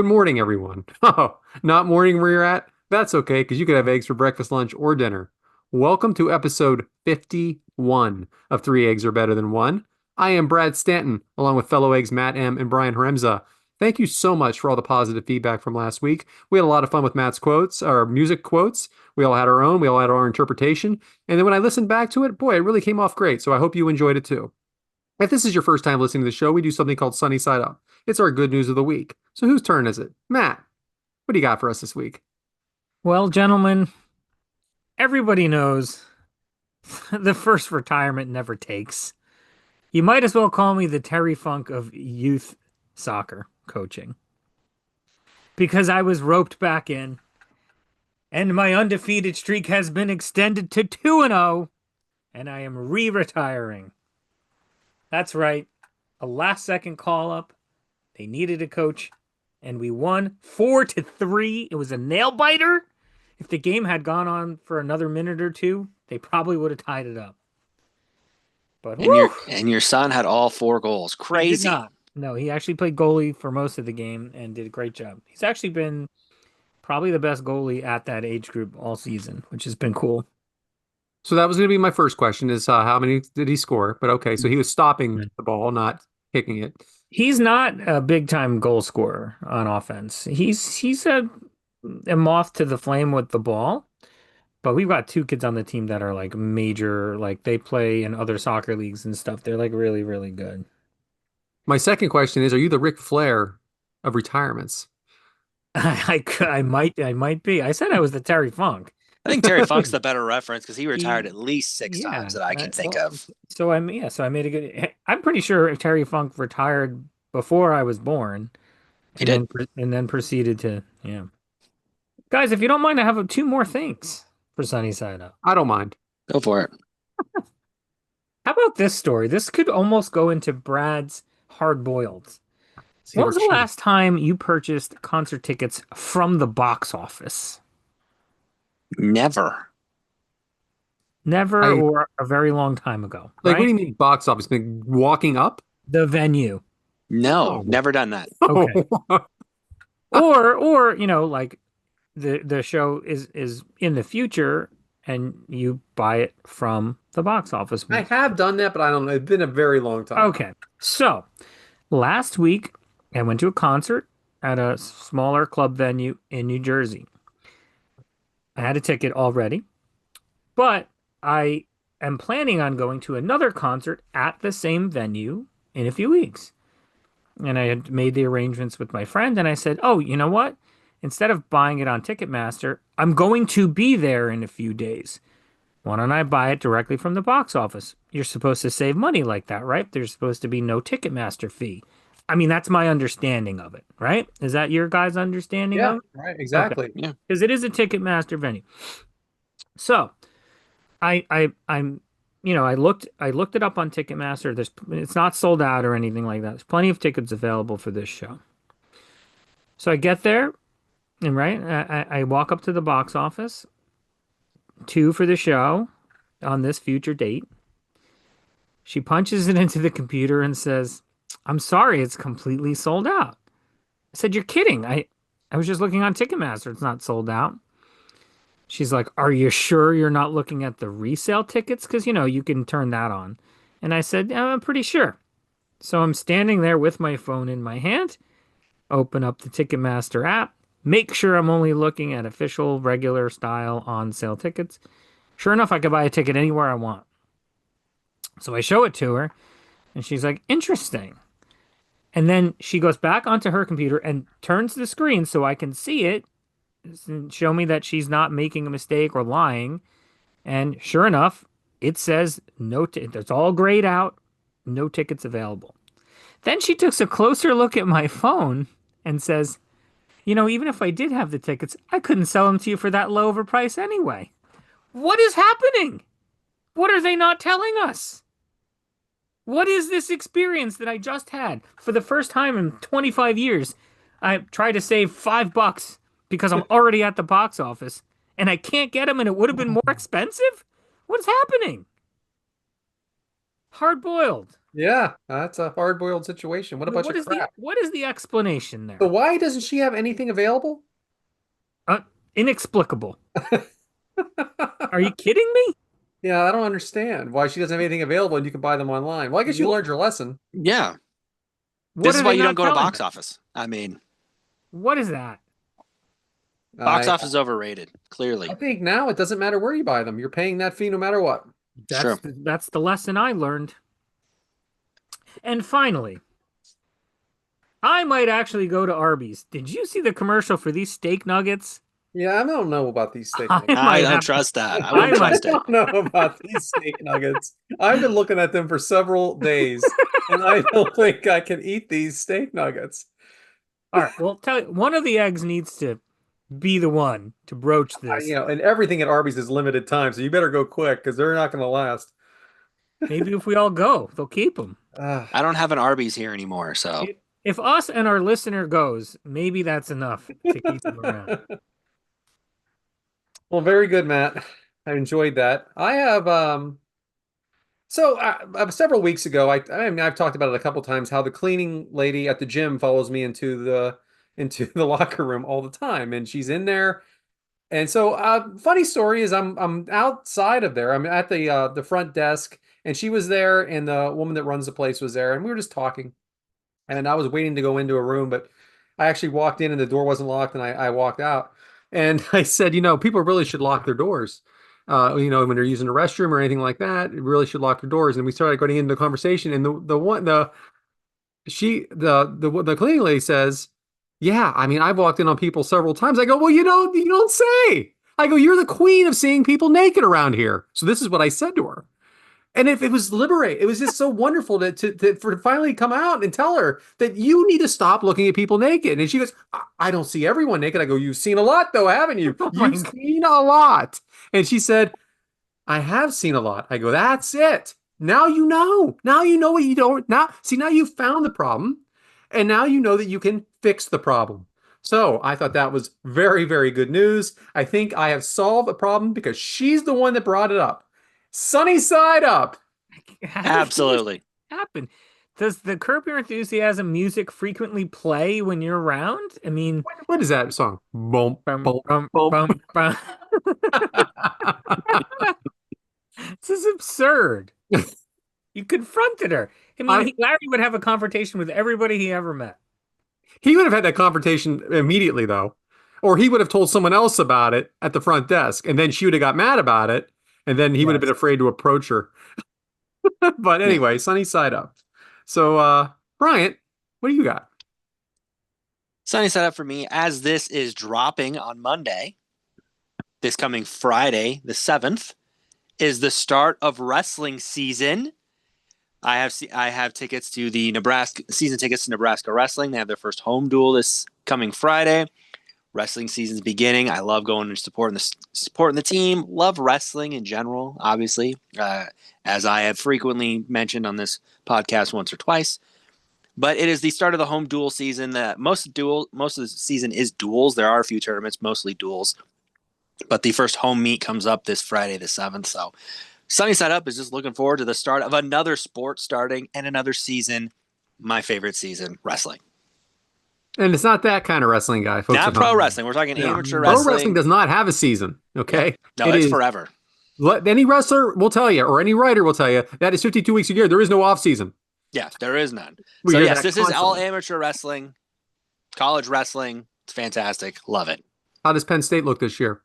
Good morning, everyone. Oh, not morning where you're at? That's okay, because you could have eggs for breakfast, lunch, or dinner. Welcome to episode 51 of Three Eggs Are Better Than One. I am Brad Stanton, along with fellow eggs Matt M and Brian Hremza. Thank you so much for all the positive feedback from last week. We had a lot of fun with Matt's quotes, our music quotes. We all had our own, we all had our interpretation. And then when I listened back to it, boy, it really came off great. So I hope you enjoyed it too. If this is your first time listening to the show, we do something called Sunny Side Up. It's our good news of the week. So whose turn is it? Matt, what do you got for us this week? Well, gentlemen, everybody knows the first retirement never takes. You might as well call me the Terry Funk of youth soccer coaching because I was roped back in and my undefeated streak has been extended to 2-0 and I am re-retiring. That's right. A last second call up. They needed a coach and we won 4-3. It was a nail biter. If the game had gone on for another minute or two, they probably would have tied it up. But And your whew, and your son had all four goals. he did Crazy. not. No, he actually played goalie for most of the game and did a great job. He's actually been probably the best goalie at that age group all season, which has been cool. So that was going to be my first question is how many did he score? But okay, so he was stopping the ball, not kicking it. He's not a big time goal scorer on offense. He's a moth to the flame with the ball. But we've got two kids on the team that are like major, like they play in other soccer leagues and stuff. They're like really, really good. My second question is, are you the Ric Flair of retirements? I might be. I said I was the Terry Funk. I think Terry Funk's the better reference because he retired He, at least six yeah. times that I can think Well, of. so I made a good. I'm pretty sure Terry Funk retired before I was born, He did. and then proceeded to yeah. Guys, if you don't mind, I have two more things for Sunny Side Up. I don't mind. Go for it. How about this story? This could almost go into Brad's hard boiled. See, When we're was the cheating. last time you purchased concert tickets from the box office? Never. Never I or a very long time ago, like. What do right? you mean box office? Like walking up? The venue. No, Oh, never done that. Okay. Or like the show is in the future and you buy it from the box office. I have done that, but I don't know. It's been a very long time. Okay. So, last week I went to a concert at a smaller club venue in New Jersey. I had a ticket already, but I am planning on going to another concert at the same venue in a few weeks. And I had made the arrangements with my friend, and I said, "Oh, you know what? Instead of buying it on Ticketmaster, I'm going to be there in a few days. Why don't I buy it directly from the box office? You're supposed to save money like that, right? There's supposed to be no Ticketmaster fee. I mean, that's my understanding of it, right? Is that your guys' understanding Yeah, of it? right, Okay. exactly. Yeah. Because it is a Ticketmaster venue. So I'm I looked it up on Ticketmaster. It's not sold out or anything like that. There's plenty of tickets available for this show. So I get there and right, I walk up to the box office, two for the show on this future date. She punches it into the computer and says, "I'm sorry, it's completely sold out." I said, "You're kidding. I was just looking on Ticketmaster. It's not sold out." She's like, "Are you sure you're not looking at the resale tickets? Because, you can turn that on." And I said, "Yeah, I'm pretty sure." So I'm standing there with my phone in my hand, open up the Ticketmaster app, make sure I'm only looking at official, regular style on sale tickets. Sure enough, I could buy a ticket anywhere I want. So I show it to her, and she's like, "Interesting." And then she goes back onto her computer and turns the screen so I can see it and show me that she's not making a mistake or lying. And sure enough, it says it's all grayed out, no tickets available. Then she takes a closer look at my phone and says, "Even if I did have the tickets, I couldn't sell them to you for that low of a price anyway." What is happening? What are they not telling us? What is this experience that I just had for the first time in 25 years? I tried to save $5 because I'm already at the box office and I can't get them and it would have been more expensive? What is happening? Hard boiled. Yeah, that's a hard-boiled situation. What a bunch What of is the crap. explanation So there? why doesn't she have anything available? Uh, Inexplicable. Are you kidding me? Yeah, I don't understand why she doesn't have anything available and you can buy them online. Well, I guess you What learned your lesson. Yeah. what This are is why they you don't not go to telling box us? office. I mean, What is that? box I office is overrated, I clearly. think now it doesn't matter where you buy them. You're paying that fee no matter what. Sure. That's the lesson I learned. And finally, I might actually go to Arby's. Did you see the commercial for these steak nuggets? Yeah, I don't know about these steak I nuggets. I might don't have to. trust that. I I wouldn't I might. trust it. don't know about these steak nuggets. I've been looking at them for several days, and I don't think I can eat these steak nuggets. All right. Well, tell you, one of the eggs needs to be the one to broach this. And everything at Arby's is limited time, so you better go quick because they're not going to last. Maybe if we all go, they'll keep them. Ah, I don't have an Arby's here anymore, so If us and our listener goes, maybe that's enough to keep them around. well, very good, Matt. I enjoyed that. I have several weeks ago, I mean I've talked about it a couple times how the cleaning lady at the gym follows me into the locker room all the time, and she's in there. And so, funny story is I'm outside of there. I'm at the front desk, and she was there, and the woman that runs the place was there, and we were just talking. And I was waiting to go into a room, but I actually walked in, and the door wasn't locked, and I walked out. And I said, people really should lock their doors. When they're using the restroom or anything like that, they really should lock their doors. And we started getting into the conversation, and the cleaning lady says, "Yeah, I mean, I've walked in on people several times." I go, "Well, you don't say." I go, "You're the queen of seeing people naked around here." So this is what I said to her. And if it was liberate, it was just so wonderful to finally come out and tell her that you need to stop looking at people naked. And she goes, I don't see everyone naked. I go, "You've seen a lot though, haven't you? Oh my You've God. seen a lot." And she said, "I have seen a lot." I go, "That's it. Now you know. Now you know what you don't. Now you've found the problem, and now you know that you can fix the problem." So I thought that was very, very good news. I think I have solved a problem because she's the one that brought it up. Sunny side up. How does this absolutely. happen? Does the Curb Your Enthusiasm music frequently play when you're around? I mean, What is that song? Boom, bum, boom, bum, boom. bum, bum. This is absurd. You confronted her. I mean, I, Larry would have a confrontation with everybody he ever met. he would have had that confrontation immediately, though, or he would have told someone else about it at the front desk, and then she would have got mad about it, and then he would have been Yes. afraid to approach her. But Yeah. anyway, sunny side up. So, Bryant, what do you got? Sunny side up for me as this is dropping on Monday, this coming Friday, the 7th, is the start of wrestling season. I have tickets to the Nebraska season tickets to Nebraska wrestling. They have their first home duel this coming Friday. Wrestling season's beginning. I love going and supporting the team. Love wrestling in general, obviously, as I have frequently mentioned on this podcast once or twice. But it is the start of the home duel season. That most of the season is duels. There are a few tournaments, mostly duels. But the first home meet comes up this Friday, the 7th. So Sunny Side Up is just looking forward to the start of another sport starting and another season. My favorite season, wrestling. And it's not that kind of wrestling guy, folks Not at pro home. wrestling. We're talking Yeah. amateur Pro wrestling wrestling. does not have a season, Yeah. okay? No, It it's is, forever. any wrestler will tell you, or any writer will tell you, that is 52 weeks a year. There is no off season. Yeah, there is none. We So hear yes, that this is all constantly. amateur wrestling, college wrestling. It's fantastic. Love it. How does Penn State look this year?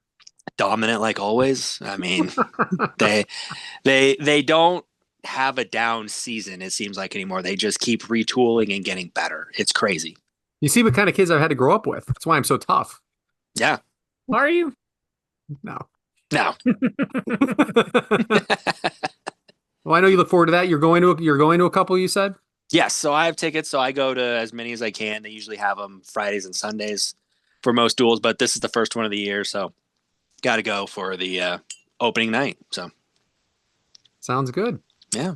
Dominant like always. I mean, they they don't have a down season, it seems like, anymore. They just keep retooling and getting better. It's crazy. You see what kind of kids I've had to grow up with. That's why I'm so tough. Yeah. Are you? No. No. Well, I know you look forward to that. You're going to a couple, you said? Yes, so I have tickets, so I go to as many as I can. They usually have them Fridays and Sundays for most duels, but this is the first one of the year, so got to go for the opening night. So Sounds good. yeah,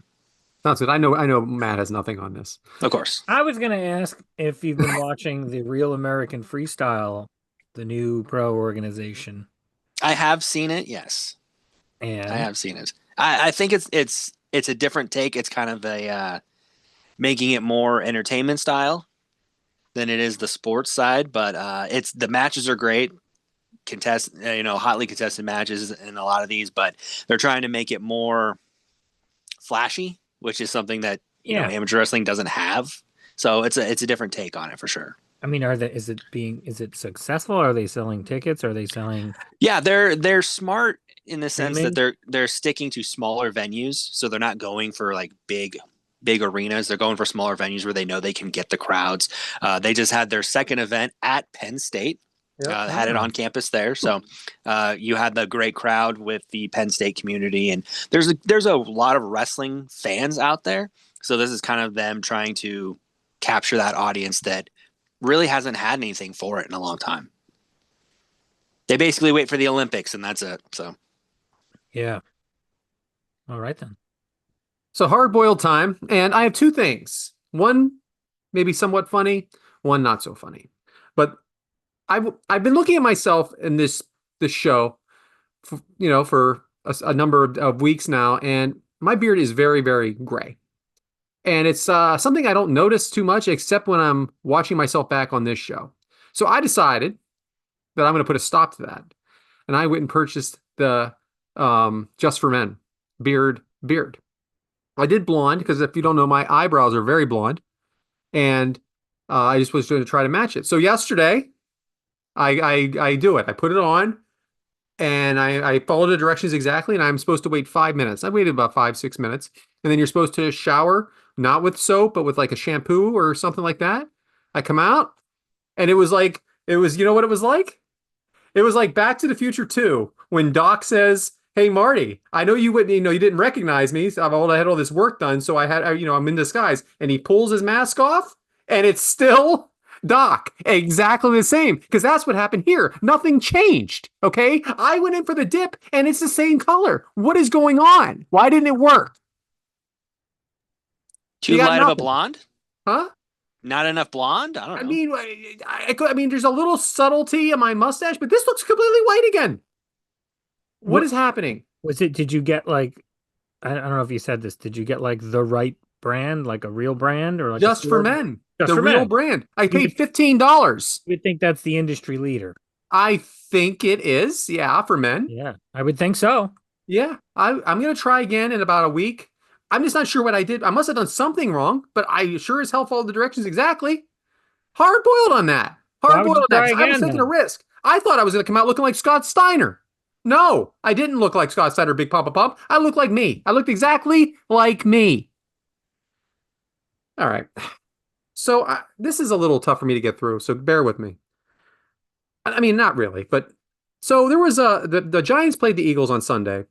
Sounds good. I know Matt has nothing on this. of course. I was going to ask if you've been watching the Real American Freestyle, the new pro organization. I have seen it. Yes, I And have seen it. I think it's a different take. It's kind of a making it more entertainment style than it is the sports side. But it's the matches are great, hotly contested matches in a lot of these, but they're trying to make it more flashy, which is something that Yeah. amateur wrestling doesn't have. So it's a different take on it for sure. I mean, is it successful? Are they selling tickets? Are they selling Yeah, they're smart in the sense that streaming? they're sticking to smaller venues, so they're not going for like big arenas. They're going for smaller venues where they know they can get the crowds. They just had their second event at Penn State. Yep. Had it on campus there, so you had the great crowd with the Penn State community, and there's a lot of wrestling fans out there. So this is kind of them trying to capture that audience that really hasn't had anything for it in a long time. They basically wait for the Olympics, and that's it. So Yeah. All right then. So hard boiled time, and I have two things. One maybe somewhat funny, one not so funny. But I've been looking at myself in this show, for a number of weeks now, and my beard is very, very gray. And it's something I don't notice too much except when I'm watching myself back on this show. So I decided that I'm going to put a stop to that. And I went and purchased the Just for Men beard. I did blonde because if you don't know, my eyebrows are very blonde. And I just was going to try to match it. So yesterday, I do it. I put it on and I follow the directions exactly. And I'm supposed to wait 5 minutes. I waited about 5, 6 minutes. And then you're supposed to shower, not with soap, but with like a shampoo or something like that. I come out and you know what it was like? It was like Back to the Future 2 when Doc says, "Hey Marty, I know you wouldn't, you didn't recognize me. So I had all this work done, so I'm in disguise." And he pulls his mask off, and it's still Doc, exactly the same. Because that's what happened here. Nothing changed. Okay, I went in for the dip, and it's the same color. What is going on? Why didn't it work? too You got light of a nothing, blonde, huh? not enough blonde. I don't I know. mean, I mean, there's a little subtlety in my mustache, but this looks completely white again. What What is happening? did you get like I don't know if you said this. Did you get like the right brand, like a real brand or like a Just for store brand? Men, Just the for real men? brand. I You paid would, $15. you would think that's the industry leader. I think it is. Yeah, for men. Yeah, I would think so. Yeah, I'm gonna try again in about a week. I'm just not sure what I did. I must have done something wrong, but I sure as hell followed the directions exactly. Hard boiled on that. Why Hard would boiled you on that try 'cause I was again taking a then? risk. I thought I was gonna come out looking like Scott Steiner. No, I didn't look like Scott Steiner, Big Papa Pump. I looked like me. I looked exactly like me. All right. So this is a little tough for me to get through, so bear with me. I mean, not really, but so there was the Giants played the Eagles on Sunday,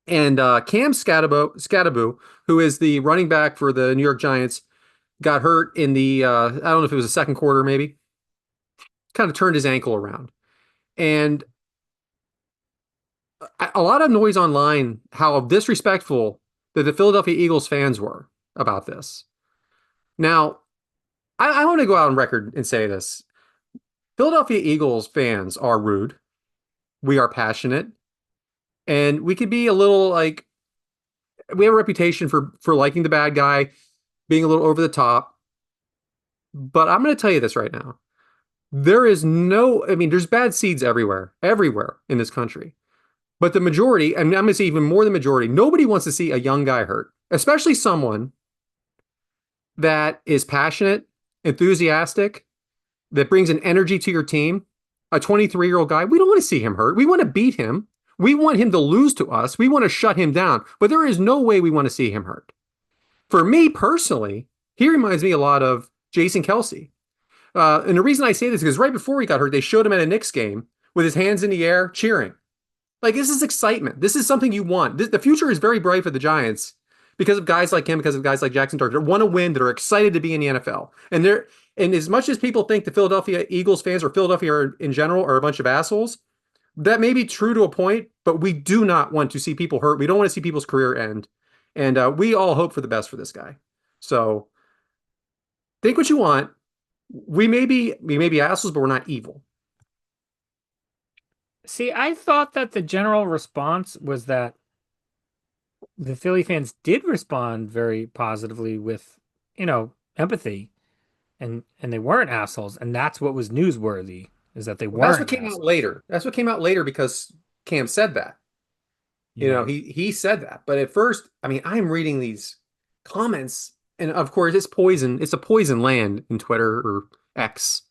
and Cam Scatabo, who is the running back for the New York Giants, got hurt in the I don't know if it was the second quarter, maybe. Kind of turned his ankle around, and a lot of noise online how disrespectful that the Philadelphia Eagles fans were about this. Now, I want to go out on record and say this: Philadelphia Eagles fans are rude. We are passionate, and we could be a little like we have a reputation for liking the bad guy, being a little over the top. But I'm going to tell you this right now. There is no, I mean, there's bad seeds everywhere in this country. But the majority, and I'm going to say even more than majority, nobody wants to see a young guy hurt, especially someone that is passionate, enthusiastic, that brings an energy to your team. A 23-year-old guy, we don't want to see him hurt. We want to beat him. We want him to lose to us. We want to shut him down. But there is no way we want to see him hurt. For me personally, he reminds me a lot of Jason Kelsey. And the reason I say this is because right before he got hurt, they showed him at a Knicks game with his hands in the air cheering. Like, this is excitement. This is something you want. The future is very bright for the Giants because of guys like him, because of guys like Jackson Dart that want to win, that are excited to be in the NFL. And as much as people think the Philadelphia Eagles fans or Philadelphia in general are a bunch of assholes, that may be true to a point, but we do not want to see people hurt. We don't want to see people's career end. And we all hope for the best for this guy. So think what you want. We may be assholes, but we're not evil. See, I thought that the general response was that the Philly fans did respond very positively with empathy, and they weren't assholes, and that's what was newsworthy, is that they Well, that's what weren't came out assholes. later. That's what came out later because Cam said that. Yeah. He said that. But at first, I mean, I'm reading these comments, and of course, it's poison. It's a poison land in Twitter or X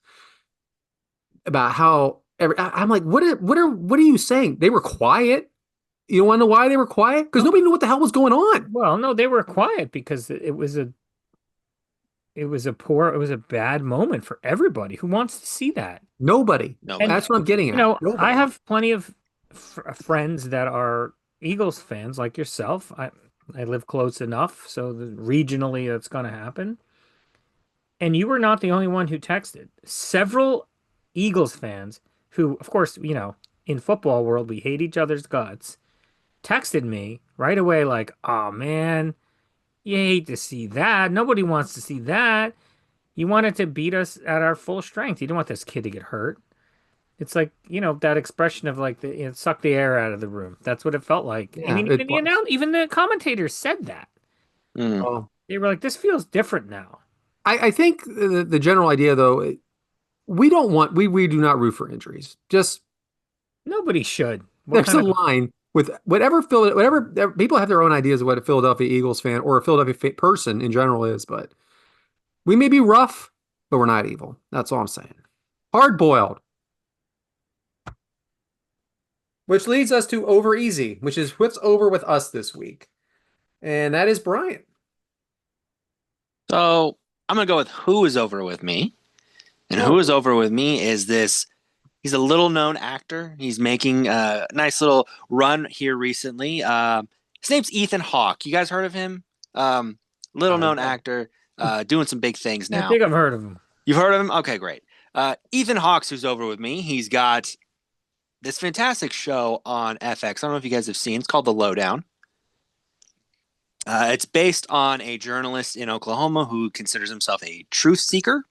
about how I'm like, what are you saying? They were quiet. You want to know why they were quiet? Because nobody knew what the hell was going on. Well, no, they were quiet because it was a bad moment for everybody. Who wants to see that? Nobody. And Nobody. That's what I'm getting at. I Nobody. have plenty of friends that are Eagles fans like yourself. I live close enough, so regionally it's going to happen. And you were not the only one who texted. Several Eagles fans who, of course, in football world, we hate each other's guts, texted me right away like, "Oh man, you hate to see that. Nobody wants to see that. You wanted to beat us at our full strength. You didn't want this kid to get hurt." It's like, that expression of like suck the air out of the room. That's what it felt like. I Yeah, mean, it was. even the commentators said that. Mm. Well, They were like, this feels different now. I think the general idea, though, we do not root for injuries. Just Nobody should. What there's kind a of line with whatever people have their own ideas of what a Philadelphia Eagles fan or a Philadelphia person in general is, but we may be rough, but we're not evil. That's all I'm saying. Hard boiled, which leads us to over easy, which is what's over with us this week, and that is Bryant. So I'm gonna go with who is over with me, and who is Oh, over with me is this. He's a little known actor. He's making a nice little run here recently. His name's Ethan Hawke. You guys heard of him? Little known no. actor, doing some big things I now. think I've heard of him. You've heard of him? Okay, great. Ethan Hawke's who's over with me. He's got this fantastic show on FX. I don't know if you guys have seen. It's called The Lowdown. It's based on a journalist in Oklahoma who considers himself a truth seeker.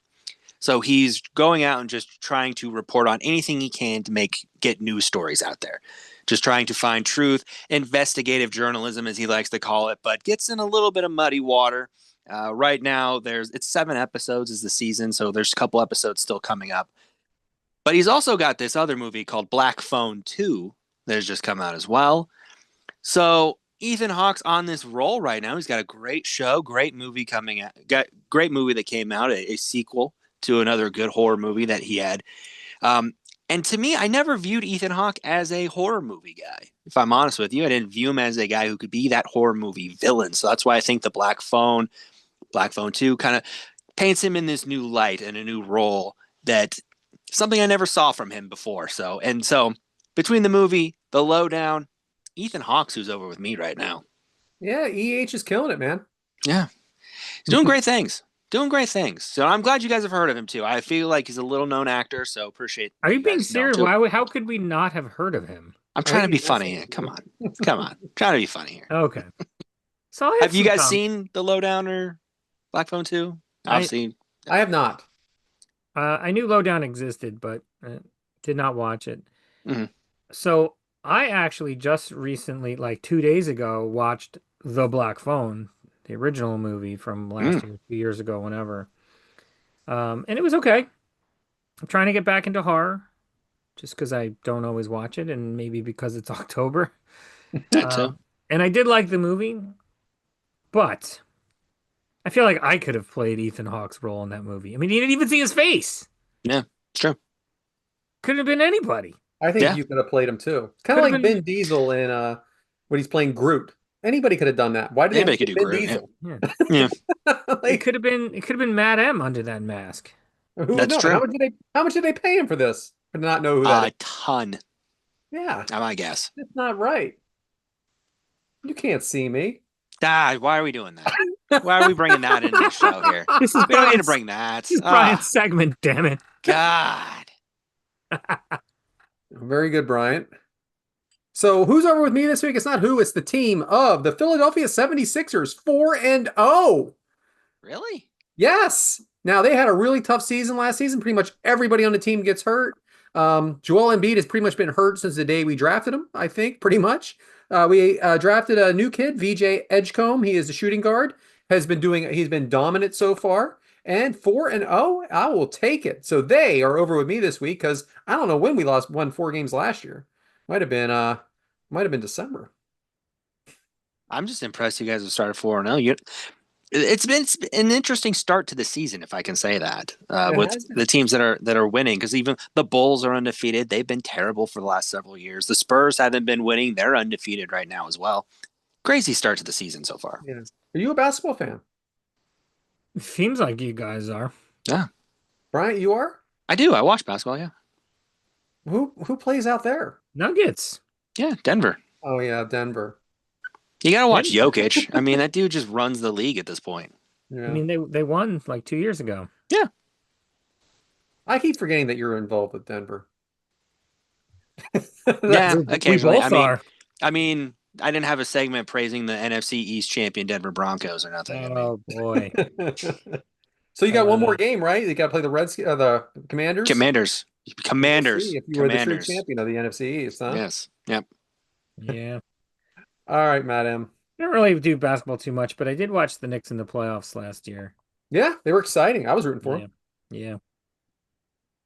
So he's going out and just trying to report on anything he can to get news stories out there. Just trying to find truth, investigative journalism, as he likes to call it, but gets in a little bit of muddy water. Right now, it's 7 episodes is the season, so there's a couple episodes still coming up. But he's also got this other movie called Black Phone 2 that has just come out as well. So Ethan Hawke's on this roll right now. He's got a great show, great movie coming out, got great movie that came out, a sequel to another good horror movie that he had. And to me, I never viewed Ethan Hawke as a horror movie guy. If I'm honest with you, I didn't view him as a guy who could be that horror movie villain. So that's why I think the Black Phone 2 kind of paints him in this new light and a new role that something I never saw from him before. So between the movie, The Lowdown, Ethan Hawke's who's over with me right now. Yeah, EH is killing it, man. Yeah. He's doing great things. Doing great things. So I'm glad you guys have heard of him too. I feel like he's a little known actor, so appreciate Are you being guys know him, serious? too. How could we not have heard of him? I'm trying to be funny here. Come on. Come on. I'm trying to be funny here. Okay. So I Have you guys seen The Lowdown or Black Phone 2? Obviously. I have not. I knew Lowdown existed, but did not watch it. Mhm. So I actually just recently, like 2 days ago, watched The Black Phone, the original movie from last year, 2 years ago, whenever. And it was okay. I'm trying to get back into horror, just because I don't always watch it, and maybe because it's October. That too. And I did like the movie, but I feel like I could have played Ethan Hawke's role in that movie. I mean, you didn't even see his face. Yeah, it's true. Could have been anybody. I think Yeah. you could have played him too. Kind of Could like have been. Vin Diesel in when he's playing Groot. Anybody could have done that. Why did Anybody they could pick do Vin Groot, Diesel? Yeah. It Like, could have been. It could have been Matt M under that mask. who would That's know? true. How much did they pay him for this? To not know who that A is? ton, Yeah, I guess. that's not right. You can't see me. Why are we doing that? Why are we bringing that into the show here? This is We don't need to Brian's. bring that. This is Brian's segment. Damn it. God. Very good, Bryant. So who's over with me this week? It's not who, it's the team of the Philadelphia 76ers, 4-0. Really? Yes. Now they had a really tough season last season. Pretty much everybody on the team gets hurt. Joel Embiid has pretty much been hurt since the day we drafted him, I think, pretty much. We drafted a new kid, VJ Edgecombe. He is a shooting guard. he's been dominant so far. And 4-0, I will take it. So they are over with me this week because I don't know when we won 4 games last year. Might have been December. I'm just impressed you guys have started 4-0. It's been an interesting start to the season, if I can say that, It with has been. the teams that are winning. Because even the Bulls are undefeated; they've been terrible for the last several years. The Spurs haven't been winning; they're undefeated right now as well. Crazy start to the season so far. Yeah. Are you a basketball fan? Seems like you guys are. Yeah, Bryant, you are? I do. I watch basketball. Yeah, Who plays out there? Nuggets. yeah. Denver. Oh yeah, Denver. You gotta watch Denver. Jokic. I mean, that dude just runs the league at this point. I Yeah. mean, they won like 2 years ago. Yeah, I keep forgetting that you're involved with Denver. yeah. We Occasionally. both are. I mean, I didn't have a segment praising the NFC East champion Denver Broncos or nothing. I mean, Oh boy. So you got one more Uh, game, right? You got to play the Commanders. Commanders, We'll see Commanders, if you were the true Commanders. champion of the NFC East, huh? Yes. Yep. yeah. All right, Matt M. I don't really do basketball too much, but I did watch the Knicks in the playoffs last year. Yeah, they were exciting. I was rooting for Yeah. them.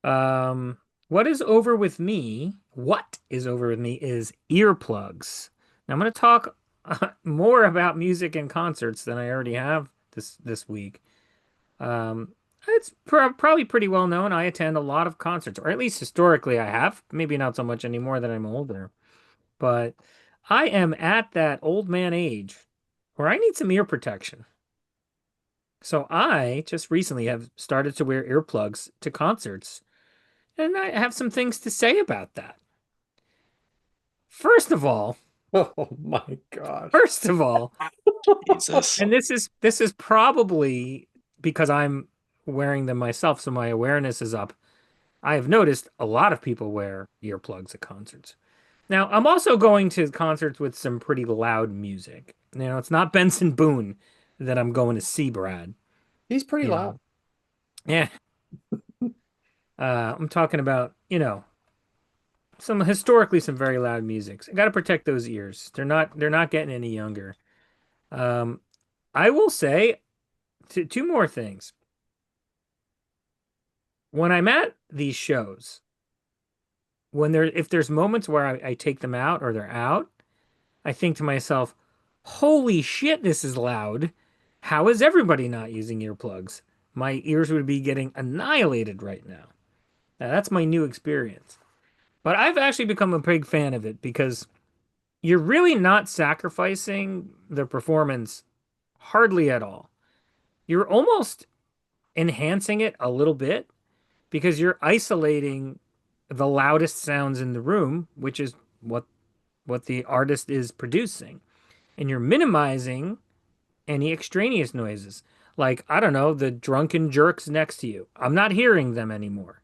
Yeah. What is over with me? What is over with me is earplugs. Now I'm going to talk more about music and concerts than I already have this week. Um, it's probably pretty well known. I attend a lot of concerts, or at least historically I have. Maybe not so much anymore that I'm older, but I am at that old man age where I need some ear protection. So I just recently have started to wear earplugs to concerts, and I have some things to say about that. First of all, Oh my gosh. first of all, Jesus. and this is probably because I'm wearing them myself, so my awareness is up. I have noticed a lot of people wear earplugs at concerts. Now, I'm also going to concerts with some pretty loud music. It's not Benson Boone that I'm going to see, Brad. He's pretty You loud. know, yeah. I'm talking about, some historically some very loud music. I got to protect those ears. They're not getting any younger. Um, I will say two more things. When I'm at these shows, if there's moments where I take them out or they're out, I think to myself, holy shit, this is loud. How is everybody not using earplugs? My ears would be getting annihilated right now. Now, that's my new experience. But I've actually become a big fan of it because you're really not sacrificing the performance hardly at all. You're almost enhancing it a little bit because you're isolating the loudest sounds in the room, which is what the artist is producing, and you're minimizing any extraneous noises. Like, I don't know, the drunken jerks next to you. I'm not hearing them anymore,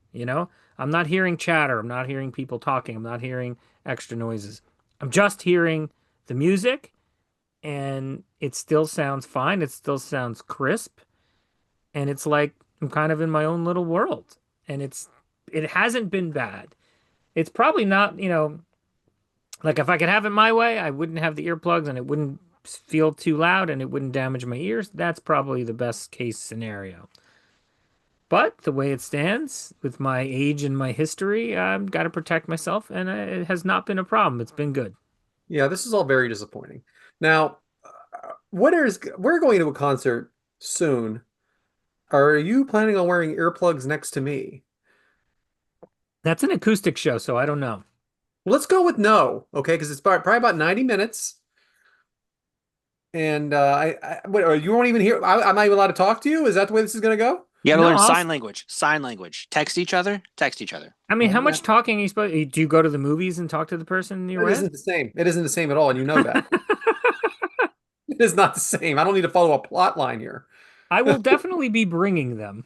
I'm not hearing chatter, I'm not hearing people talking, I'm not hearing extra noises. I'm just hearing the music, and it still sounds fine, it still sounds crisp, and it's like I'm kind of in my own little world. And it hasn't been bad. It's probably not, like if I could have it my way, I wouldn't have the earplugs and it wouldn't feel too loud and it wouldn't damage my ears. That's probably the best case scenario. But the way it stands, with my age and my history, I've got to protect myself, and it has not been a problem. It's been good. Yeah, this is all very disappointing. Now, we're going to a concert soon. Are you planning on wearing earplugs next to me? That's an acoustic show, so I don't know. Let's go with no, okay? Because it's probably about 90 minutes. And you won't even hear. I'm not even allowed to talk to you. Is that the way this is going to go? You got to No, learn sign language. Sign language. Text each other. Text each other. I mean, Well, how much talking are you supposed? Do you go to the movies and talk to the person you're it with? isn't the same. It isn't the same at all, and you know that. It is not the same. I don't need to follow a plot line here. I will definitely be bringing them.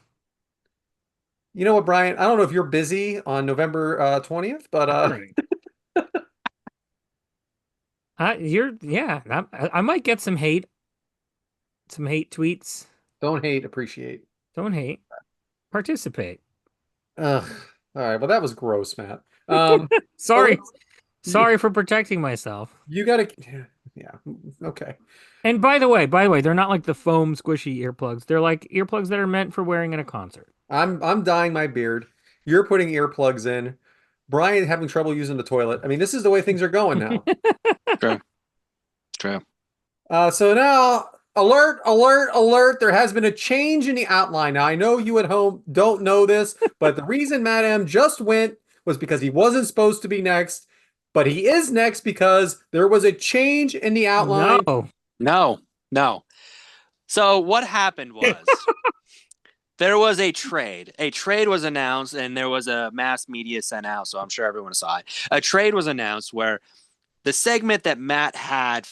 You know what, Brian? I don't know if you're busy on November 20th, but All right. Yeah. I might get some hate tweets. don't hate, appreciate. Don't hate. Participate. Ugh. All right. Well, that was gross, Matt. So Sorry. Sorry for protecting myself. You gotta, yeah, okay. And by the way, they're not like the foam squishy earplugs. They're like earplugs that are meant for wearing in a concert. I'm dyeing my beard. You're putting earplugs in. Brian having trouble using the toilet. I mean, this is the way things are going now. True. True. So now, alert, alert, alert. There has been a change in the outline. Now, I know you at home don't know this, but the reason Matt M just went was because he wasn't supposed to be next, but he is next because there was a change in the outline. No. No. No. So what happened was there was a trade. A trade was announced, and there was a mass media sent out, so I'm sure everyone saw it. A trade was announced where the segment that Matt had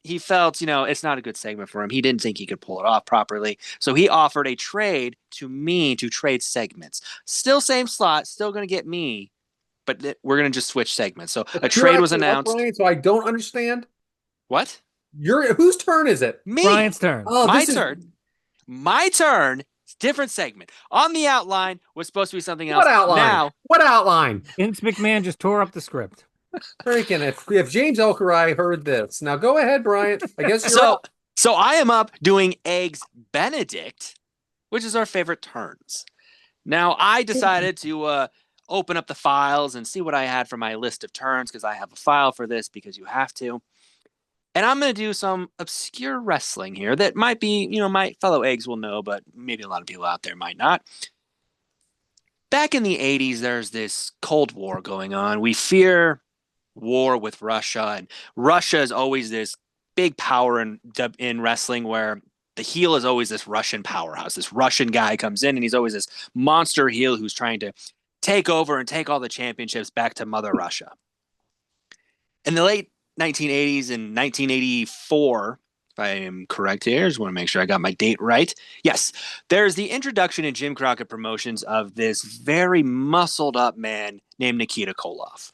he felt, it's not a good segment for him. He didn't think he could pull it off properly. So he offered a trade to me to trade segments. Still same slot, still going to get me, but we're going to just switch segments. So a trade was announced. Brian, so I don't understand. What? Whose turn is it? Me. Brian's turn. Oh, My turn. My turn. Different segment. On the outline was supposed to be something else. What outline? Now, What outline? Vince McMahon just tore up the script. Freaking if James Elkerai heard this. Now go ahead, Brian. I guess you're up. So I am up doing Eggs Benedict, which is our favorite turns. Now I decided to open up the files and see what I had for my list of turns because I have a file for this because you have to. And I'm going to do some obscure wrestling here that might be, my fellow eggs will know, but maybe a lot of people out there might not. Back in the 80s, there's this Cold War going on. We fear war with Russia, and Russia is always this big power in wrestling where the heel is always this Russian powerhouse. This Russian guy comes in, and he's always this monster heel who's trying to take over and take all the championships back to Mother Russia. In the late 1980s and 1984, if I am correct here, I just want to make sure I got my date right. Yes, there's the introduction in Jim Crockett Promotions of this very muscled up man named Nikita Koloff.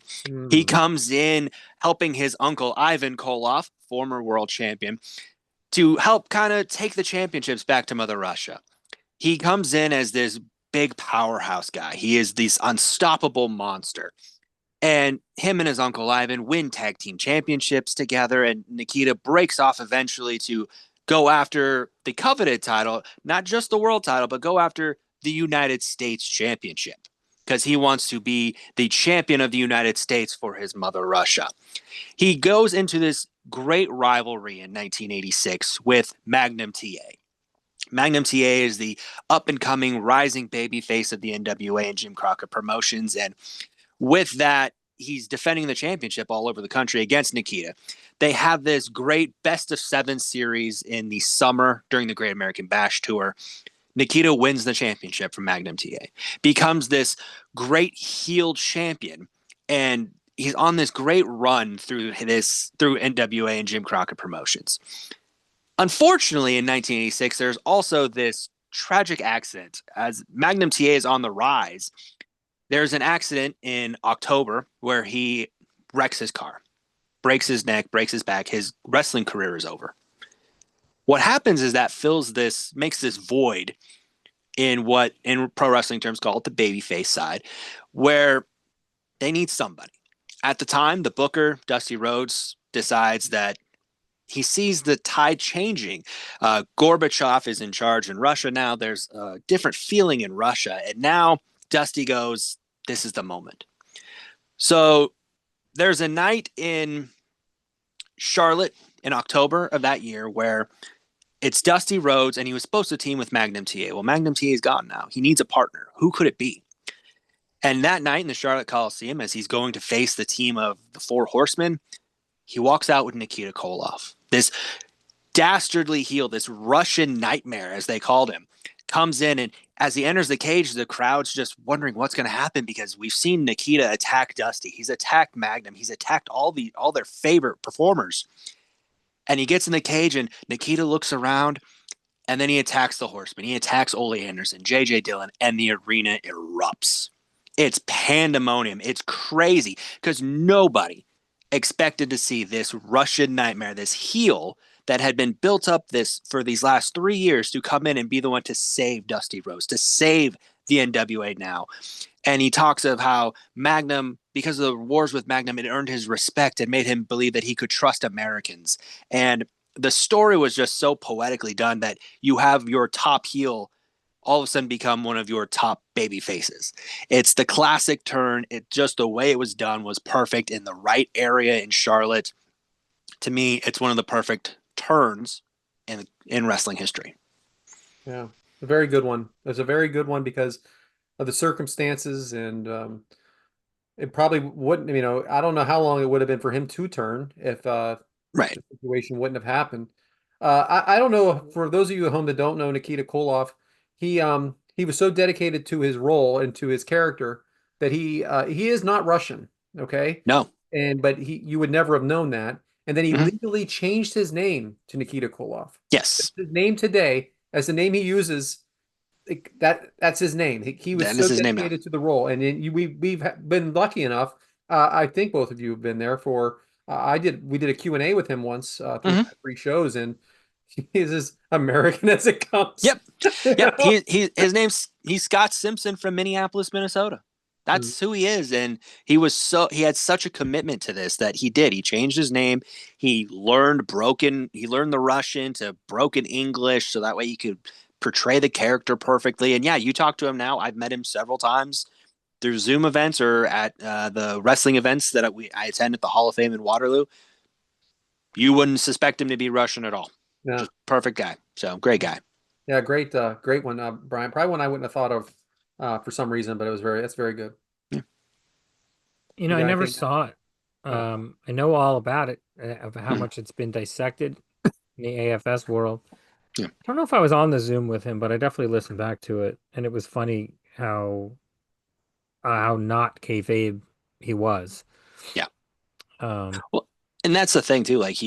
He comes in helping his uncle Ivan Koloff, former world champion, to help kind of take the championships back to Mother Russia. He comes in as this big powerhouse guy. He is this unstoppable monster. And him and his uncle Ivan win tag team championships together, and Nikita breaks off eventually to go after the coveted title, not just the world title, but go after the United States Championship because he wants to be the champion of the United States for his mother Russia. He goes into this great rivalry in 1986 with Magnum TA. Magnum TA is the up-and-coming rising babyface of the NWA and Jim Crockett Promotions, and with that, he's defending the championship all over the country against Nikita. They have this great best of 7 series in the summer during the Great American Bash Tour. Nikita wins the championship from Magnum TA, becomes this great heel champion, and he's on this great run through NWA and Jim Crockett Promotions. Unfortunately, in 1986, there's also this tragic accident as Magnum TA is on the rise. There's an accident in October where he wrecks his car, breaks his neck, breaks his back. His wrestling career is over. What happens is that makes this void in what in pro wrestling terms called the babyface side, where they need somebody. At the time, the booker, Dusty Rhodes, decides that he sees the tide changing. Gorbachev is in charge in Russia now. There's a different feeling in Russia. And now Dusty goes, this is the moment. So there's a night in Charlotte in October of that year where it's Dusty Rhodes, and he was supposed to team with Magnum TA. Well, Magnum TA is gone now. He needs a partner. Who could it be? And that night in the Charlotte Coliseum, as he's going to face the team of the Four Horsemen, he walks out with Nikita Koloff. This dastardly heel, this Russian nightmare, as they called him, comes in, and as he enters the cage, the crowd's just wondering what's going to happen because we've seen Nikita attack Dusty. He's attacked Magnum. He's attacked all their favorite performers. And he gets in the cage, and Nikita looks around, and then he attacks the Horseman. He attacks Ole Anderson, J.J. Dillon, and the arena erupts. It's pandemonium. It's crazy because nobody expected to see this Russian nightmare, this heel that had been built up for these last 3 years to come in and be the one to save Dusty Rhodes, to save the NWA now. And he talks of how Magnum, because of the wars with Magnum, it earned his respect and made him believe that he could trust Americans. And the story was just so poetically done that you have your top heel all of a sudden become one of your top baby faces. It's the classic turn. It just the way it was done was perfect in the right area in Charlotte. To me, it's one of the perfect turns in wrestling history. Yeah, a very good one. It's a very good one because of the circumstances, and it probably wouldn't. I don't know how long it would have been for him to turn if Right. the situation wouldn't have happened. I don't know, for those of you at home that don't know Nikita Koloff, he was so dedicated to his role and to his character that he is not Russian, okay? No. But you would never have known that. And then he Mhm. legally changed his name to Nikita Koloff. Yes. His name today, as the name he uses, that's his name. He was That so is his name now. dedicated to the role, and we've been lucky enough. I think both of you have been there for. We did a Q&A with him once through Mhm. three shows, and he's as American as it comes. Yep. Yep. He's Scott Simpson from Minneapolis, Minnesota. Mm. That's who he is. And he had such a commitment to this that he changed his name. He learned the Russian to broken English so that way he could portray the character perfectly. And yeah, you talk to him now. I've met him several times through Zoom events or at the wrestling events that I attend at the Hall of Fame in Waterloo. You wouldn't suspect him to be Russian at all. Yeah, Just perfect guy. So great guy. yeah, great one, Brian. Probably one I wouldn't have thought of for some reason, but that's very good. Yeah. You I got never anything? saw it. Oh. I know all about it, of how Mhm. much it's been dissected in the AFS world. Yeah. I don't know if I was on the Zoom with him, but I definitely listened back to it, and it was funny how not kayfabe he was. Yeah. Um, Well, and that's the thing too. Like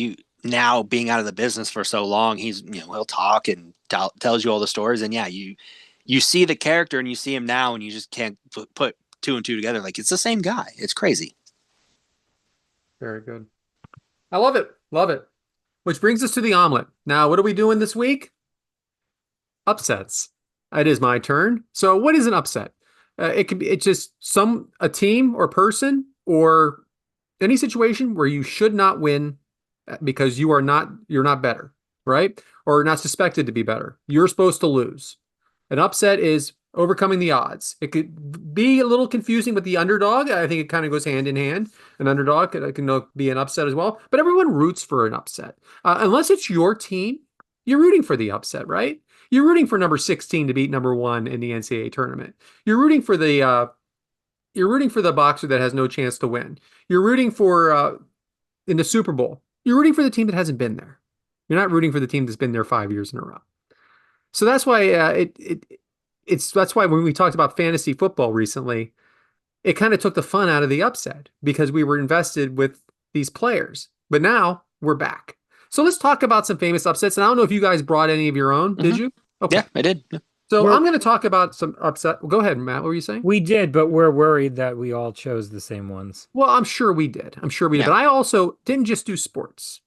now being out of the business for so long, he'll talk and tells you all the stories, and yeah, you see the character and you see him now, and you just can't put two and two together. Like it's the same guy. It's crazy. Very good. I love it. Love it. Which brings us to the omelet. Now, what are we doing this week? Upsets. It is my turn. So, what is an upset? It's just a team or person or any situation where you should not win because you're not better, right? Or not suspected to be better. You're supposed to lose. An upset is overcoming the odds. It could be a little confusing with the underdog. I think it kind of goes hand in hand. An underdog can be an upset as well, but everyone roots for an upset. Unless it's your team, you're rooting for the upset, right? You're rooting for number 16 to beat number 1 in the NCAA tournament. You're rooting for the boxer that has no chance to win. You're rooting for in the Super Bowl. You're rooting for the team that hasn't been there. You're not rooting for the team that's been there 5 years in a row. So that's why that's why when we talked about fantasy football recently, it kind of took the fun out of the upset because we were invested with these players. But now we're back. So let's talk about some famous upsets. And I don't know if you guys brought any of your own. Did Mhm. you? Okay. Yeah, I did. So We're I'm going to talk about some upset. Well, go ahead, Matt. What were you saying? we did, but we're worried that we all chose the same ones. Well, I'm sure we did. I'm sure we did. Yeah. But I also didn't just do sports,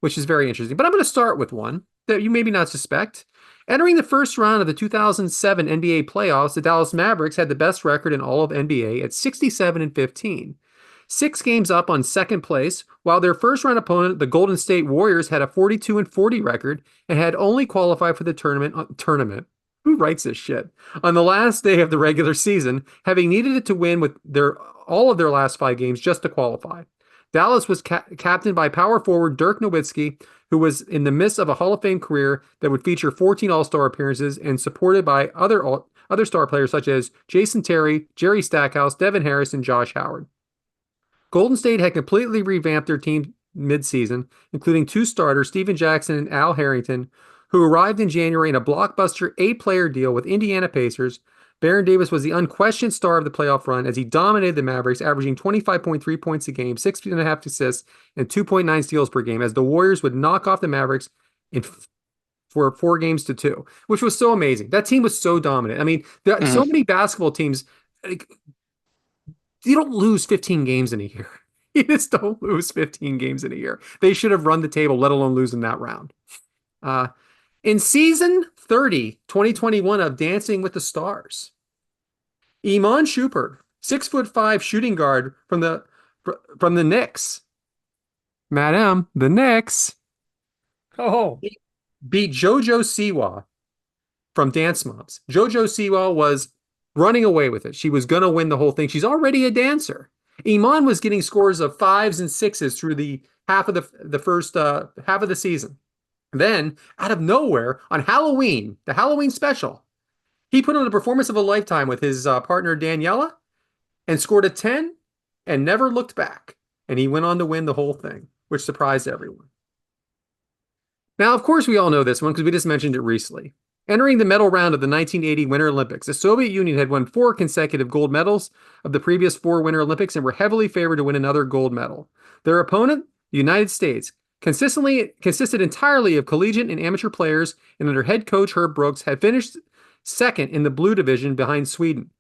which is very interesting. But I'm going to start with one that you maybe not suspect. Entering the first round of the 2007 NBA playoffs, the Dallas Mavericks had the best record in all of NBA at 67-15. 6 games up on second place, while their first round opponent, the Golden State Warriors, had a 42-40 record and had only qualified for the tournament. Who writes this shit? On the last day of the regular season, having needed it to win with all of their last 5 games just to qualify. Dallas was captained by power forward Dirk Nowitzki, who was in the midst of a Hall of Fame career that would feature 14 All-Star appearances and supported by other star players such as Jason Terry, Jerry Stackhouse, Devin Harris, and Josh Howard. Golden State had completely revamped their team midseason, including 2 starters, Steven Jackson and Al Harrington, who arrived in January in a blockbuster 8-player deal with Indiana Pacers. Baron Davis was the unquestioned star of the playoff run as he dominated the Mavericks, averaging 25.3 points a game, 6.5 assists, and 2.9 steals per game, as the Warriors would knock off the Mavericks for 4 games to 2, which was so amazing. That team was so dominant. I mean, there are so many basketball teams, like, you don't lose 15 games in a year. You just don't lose 15 games in a year. They should have run the table, let alone lose in that round. In season 30, 2021 of Dancing with the Stars, Iman Shumpert, 6'5" shooting guard from the Knicks. Matt M, the Knicks Oh, beat JoJo Siwa from Dance Moms. JoJo Siwa was running away with it. She was going to win the whole thing. She's already a dancer. Iman was getting scores of fives and sixes through the half of the first half of the season. Then, out of nowhere, on Halloween, the Halloween special, he put on a performance of a lifetime with his partner Daniela and scored a 10 and never looked back. And he went on to win the whole thing, which surprised everyone. Now, of course, we all know this one because we just mentioned it recently. Entering the medal round of the 1980 Winter Olympics, the Soviet Union had won 4 consecutive gold medals of the previous 4 Winter Olympics and were heavily favored to win another gold medal. Their opponent, the United States, consisted entirely of collegiate and amateur players, and under head coach Herb Brooks had finished second in the blue division behind Sweden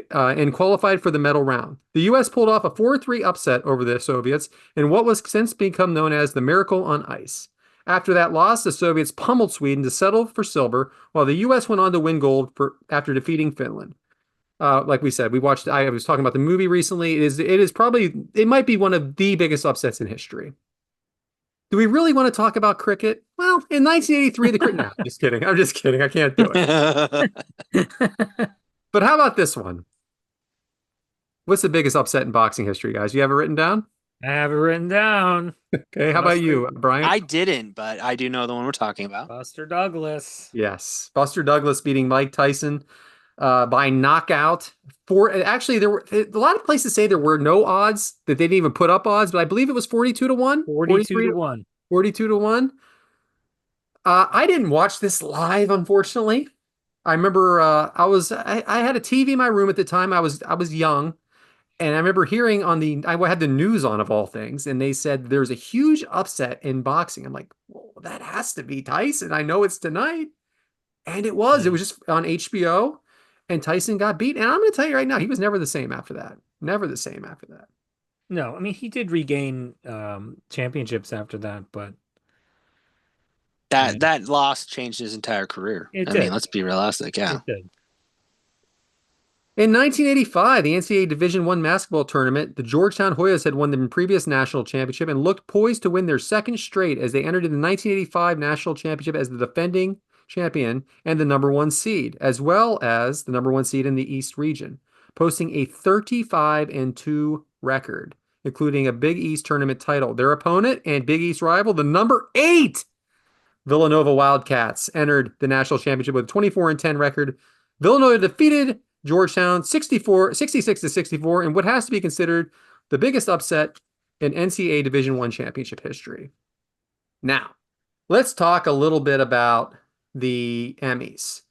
and qualified for the medal round. The U.S. pulled off a 4-3 upset over the Soviets in what was since become known as the Miracle on Ice. After that loss, the Soviets pummeled Sweden to settle for silver, while the U.S. went on to win gold after defeating Finland. Like we said, I was talking about the movie recently. It might be one of the biggest upsets in history. Do we really want to talk about cricket? Well, in 1983, the cricket. No, just kidding. I'm just kidding. I can't do it. But how about this one? What's the biggest upset in boxing history, guys? You have it written down? I have it written down. Okay, how about you, Brian? I didn't, but I do know the one we're talking about. Buster Douglas. Yes, Buster Douglas beating Mike Tyson by knockout. Actually, there were a lot of places say there were no odds, that they didn't even put up odds, but I believe it was 42-1, 42-1. 42-1. I didn't watch this live, unfortunately. I remember I had a TV in my room at the time. I was young, and I remember hearing I had the news on, of all things, and they said there's a huge upset in boxing. I'm like, well, that has to be Tyson. I know it's tonight. And it was. It was just on HBO, and Tyson got beat. And I'm going to tell you right now, he was never the same after that. Never the same after that. No, I mean, he did regain championships after that, but That loss changed his entire career. It I did. mean, let's be realistic. Yeah. it did. In 1985, the NCAA Division I basketball tournament, the Georgetown Hoyas had won the previous national championship and looked poised to win their second straight as they entered in the 1985 national championship as the defending champion and the number 1 seed, as well as the number 1 seed in the East region, posting a 35-2 record, including a Big East tournament title. Their opponent and Big East rival, the number 8 Villanova Wildcats, entered the national championship with a 24-10 record. Villanova defeated Georgetown 66-64 in what has to be considered the biggest upset in NCAA Division I championship history. Now, let's talk a little bit about the Emmys.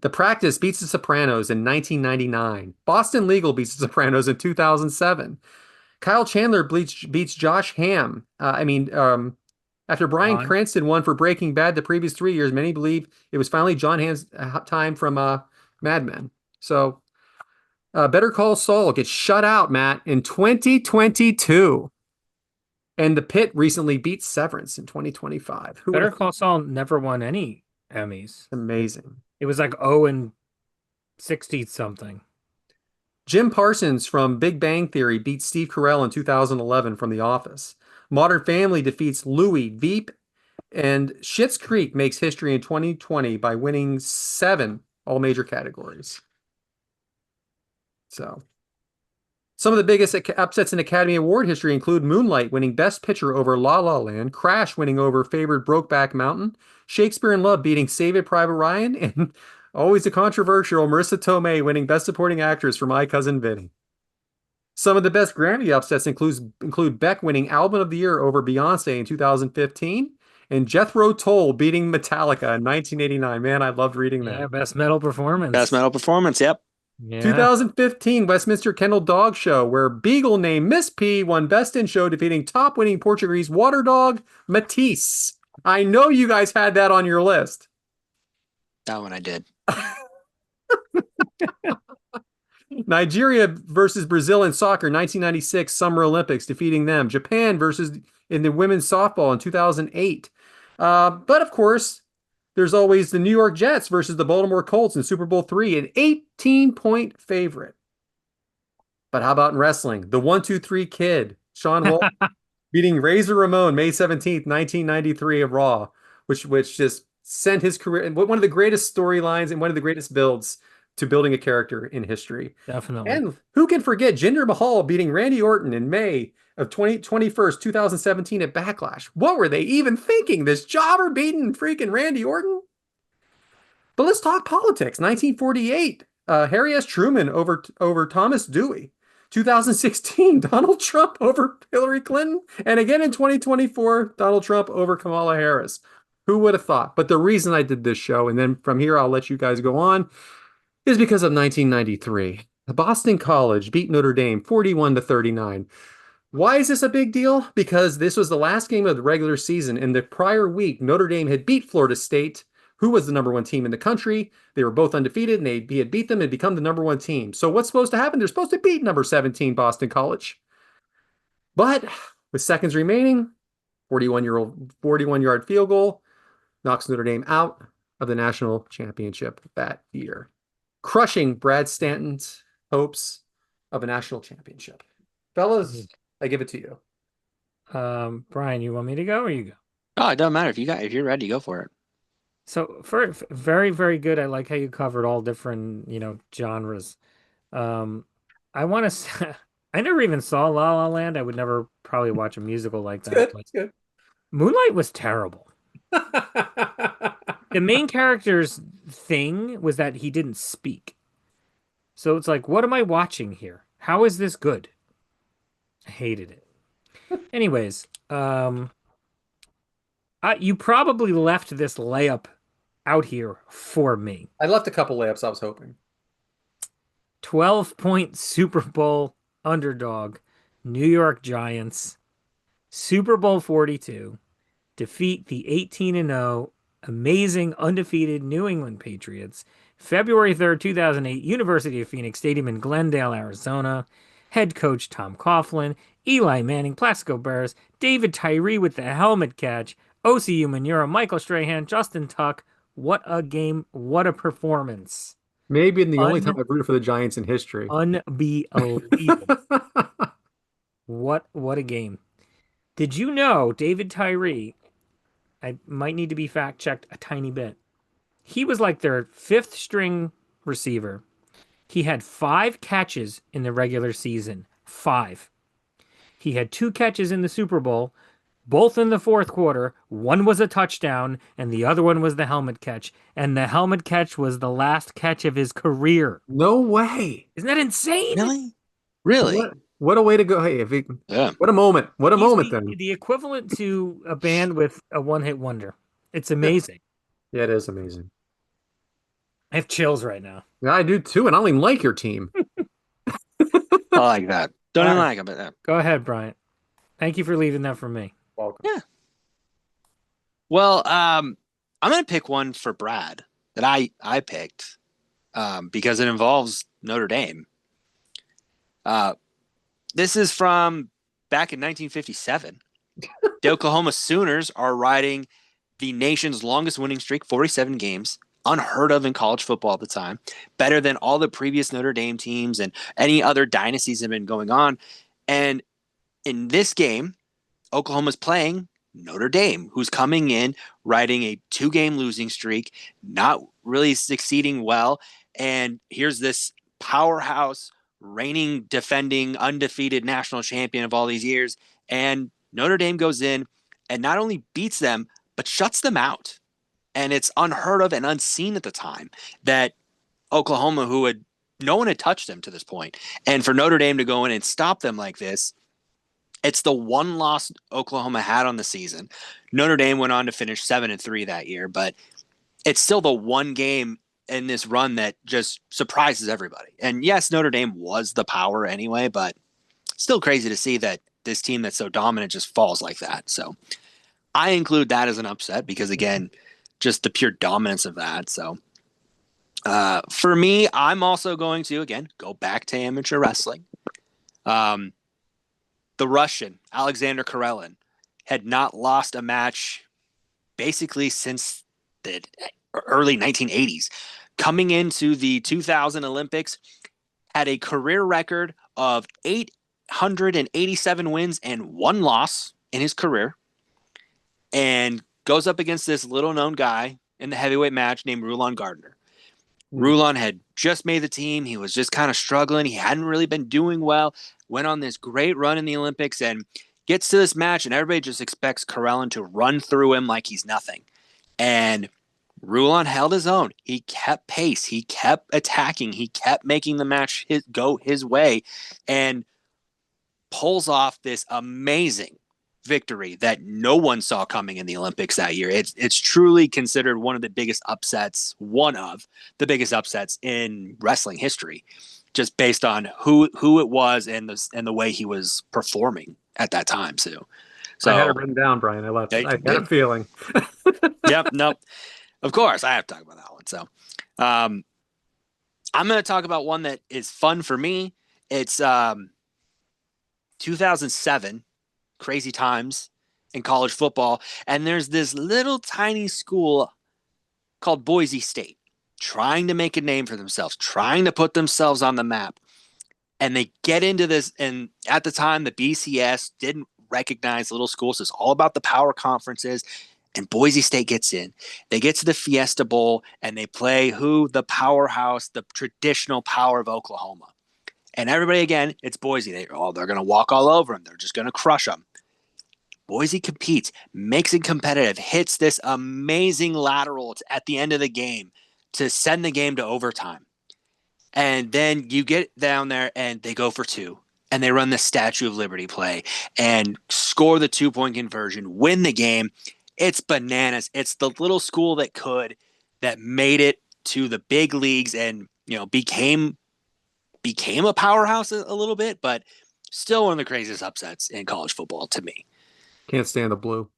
The Practice beats the Sopranos in 1999. Boston Legal beats the Sopranos in 2007. Kyle Chandler beats Josh Hamm. After Bryan Cranston won for Breaking Bad the previous 3 years, many believe it was finally John Hamm's time from Mad Men. So, Better Call Saul gets shut out, Matt, in 2022. And The Pit recently beat Severance in 2025. Better Call Saul never won any Emmys. Amazing. It was like 0-60 something. Jim Parsons from Big Bang Theory beats Steve Carell in 2011 from The Office. Modern Family defeats Louie, Veep, and Schitt's Creek makes history in 2020 by winning 7 all major categories. So, some of the biggest upsets in Academy Award history include Moonlight winning Best Picture over La La Land, Crash winning over favored Brokeback Mountain, Shakespeare in Love beating Saving Private Ryan, and always a controversial Marissa Tomei winning Best Supporting Actress for My Cousin Vinny. Some of the best Grammy upsets include Beck winning Album of the Year over Beyonce in 2015, and Jethro Tull beating Metallica in 1989. Man, I loved reading that. Yeah, Best Metal Performance. Best metal performance. Yep. Yeah. 2015 Westminster Kennel Dog Show, where Beagle named Miss P won Best in Show, defeating top winning Portuguese water dog Matisse. I know you guys had that on your list. That one I did. Nigeria versus Brazil in soccer, 1996 Summer Olympics, defeating them. Japan versus in the women's softball in 2008. But of course, there's always the New York Jets versus the Baltimore Colts in Super Bowl III, an 18-point favorite. But how about in wrestling? The 1-2-3 Kid, Sean Wall, beating Razor Ramon May 17th, 1993 of Raw, which just sent his career and one of the greatest storylines and one of the greatest builds to building a character in history. Definitely. And who can forget Jinder Mahal beating Randy Orton in May of 2017 at Backlash? What were they even thinking? This jobber beating freaking Randy Orton? But let's talk politics. 1948, Harry S. Truman over Thomas Dewey. 2016, Donald Trump over Hillary Clinton. And again in 2024, Donald Trump over Kamala Harris. Who would have thought? But the reason I did this show, and then from here I'll let you guys go on, is because of 1993. Boston College beat Notre Dame 41-39. Why is this a big deal? Because this was the last game of the regular season. In the prior week, Notre Dame had beat Florida State, who was the number one team in the country. They were both undefeated, and he had beat them and become the number one team. So what's supposed to happen? They're supposed to beat number 17 Boston College. But with seconds remaining, 41-yard field goal knocks Notre Dame out of the national championship that year, crushing Brad Stanton's hopes of a national championship. Fellas, I give it to you. Brian, you want me to go or you go? Oh, it doesn't matter if you're ready, go for it. So for very, very good. I like how you covered all different, genres. I want to. I never even saw La La Land. I would never probably watch a musical like that. Good. But It's good. Moonlight was terrible. The main character's thing was that he didn't speak. So it's like, what am I watching here? How is this good? I hated it. Anyways, you probably left this layup out here for me. I left a couple layups I was hoping. 12-point Super Bowl underdog, New York Giants, Super Bowl 42, defeat the 18-0 amazing undefeated New England Patriots, February 3rd, 2008, University of Phoenix Stadium in Glendale, Arizona. Head coach Tom Coughlin, Eli Manning, Plaxico Burress, David Tyree with the helmet catch, OCU Manura, Michael Strahan, Justin Tuck. What a game. What a performance. Maybe the only time I've rooted for the Giants in history. Unbelievable. What a game. Did you know David Tyree, I might need to be fact checked a tiny bit. He was like their fifth string receiver. He had 5 catches in the regular season. 5. He had 2 catches in the Super Bowl, both in the fourth quarter. One was a touchdown, and the other one was the helmet catch. And the helmet catch was the last catch of his career. No way. Isn't that insane? Really? What a way to go. Hey, what a moment. What a moment then. The equivalent to a band with a one-hit wonder. It's amazing. Yeah, it is amazing. I have chills right now. Yeah, I do too, and I don't even like your team. I like that. Don't even like it, but Go ahead, Bryant. Thank you for leaving that for me. Welcome. yeah. Well, I'm gonna pick one for Brad that I picked because it involves Notre Dame. This is from back in 1957. The Oklahoma Sooners are riding the nation's longest winning streak, 47 games, unheard of in college football at the time, better than all the previous Notre Dame teams and any other dynasties that have been going on. And in this game, Oklahoma's playing Notre Dame, who's coming in, riding a 2-game losing streak, not really succeeding well. And here's this powerhouse, reigning, defending, undefeated national champion of all these years. And Notre Dame goes in and not only beats them, but shuts them out. And it's unheard of and unseen at the time that Oklahoma, no one had touched them to this point. And for Notre Dame to go in and stop them like this, it's the one loss Oklahoma had on the season. Notre Dame went on to finish 7-3 that year, but it's still the one game in this run that just surprises everybody. And yes, Notre Dame was the power anyway, but still crazy to see that this team that's so dominant just falls like that. So I include that as an upset because, again, just the pure dominance of that. So for me, I'm also going to, again, go back to amateur wrestling. The Russian, Alexander Karelin, had not lost a match basically since the early 1980s. Coming into the 2000 Olympics, had a career record of 887 wins and 1 loss in his career, and goes up against this little known guy in the heavyweight match named Rulon Gardner. Rulon had just made the team. He was just kind of struggling. He hadn't really been doing well. Went on this great run in the Olympics and gets to this match, and everybody just expects Karelin to run through him like he's nothing. And Rulon held his own. He kept pace. He kept attacking. He kept making the match go his way, and pulls off this amazing victory that no one saw coming in the Olympics that year. It's truly considered one of the biggest upsets in wrestling history, just based on who it was and the way he was performing at that time too. So I had it written down, Brian. I had a feeling. Yep, nope. Of course, I have to talk about that one. So, I'm going to talk about one that is fun for me. It's 2007, crazy times in college football, and there's this little tiny school called Boise State trying to make a name for themselves, trying to put themselves on the map. And they get into this, and at the time, the BCS didn't recognize little schools. It's all about the power conferences. And Boise State gets in. They get to the Fiesta Bowl, and they play the powerhouse, the traditional power of Oklahoma. And everybody, again, it's Boise. They're going to walk all over them. They're just going to crush them. Boise competes, makes it competitive, hits this amazing lateral at the end of the game to send the game to overtime. And then you get down there, and they go for two. And they run the Statue of Liberty play and score the 2-point conversion, win the game. It's bananas. It's the little school that made it to the big leagues and, became a powerhouse a little bit, but still one of the craziest upsets in college football to me. Can't stand the blue.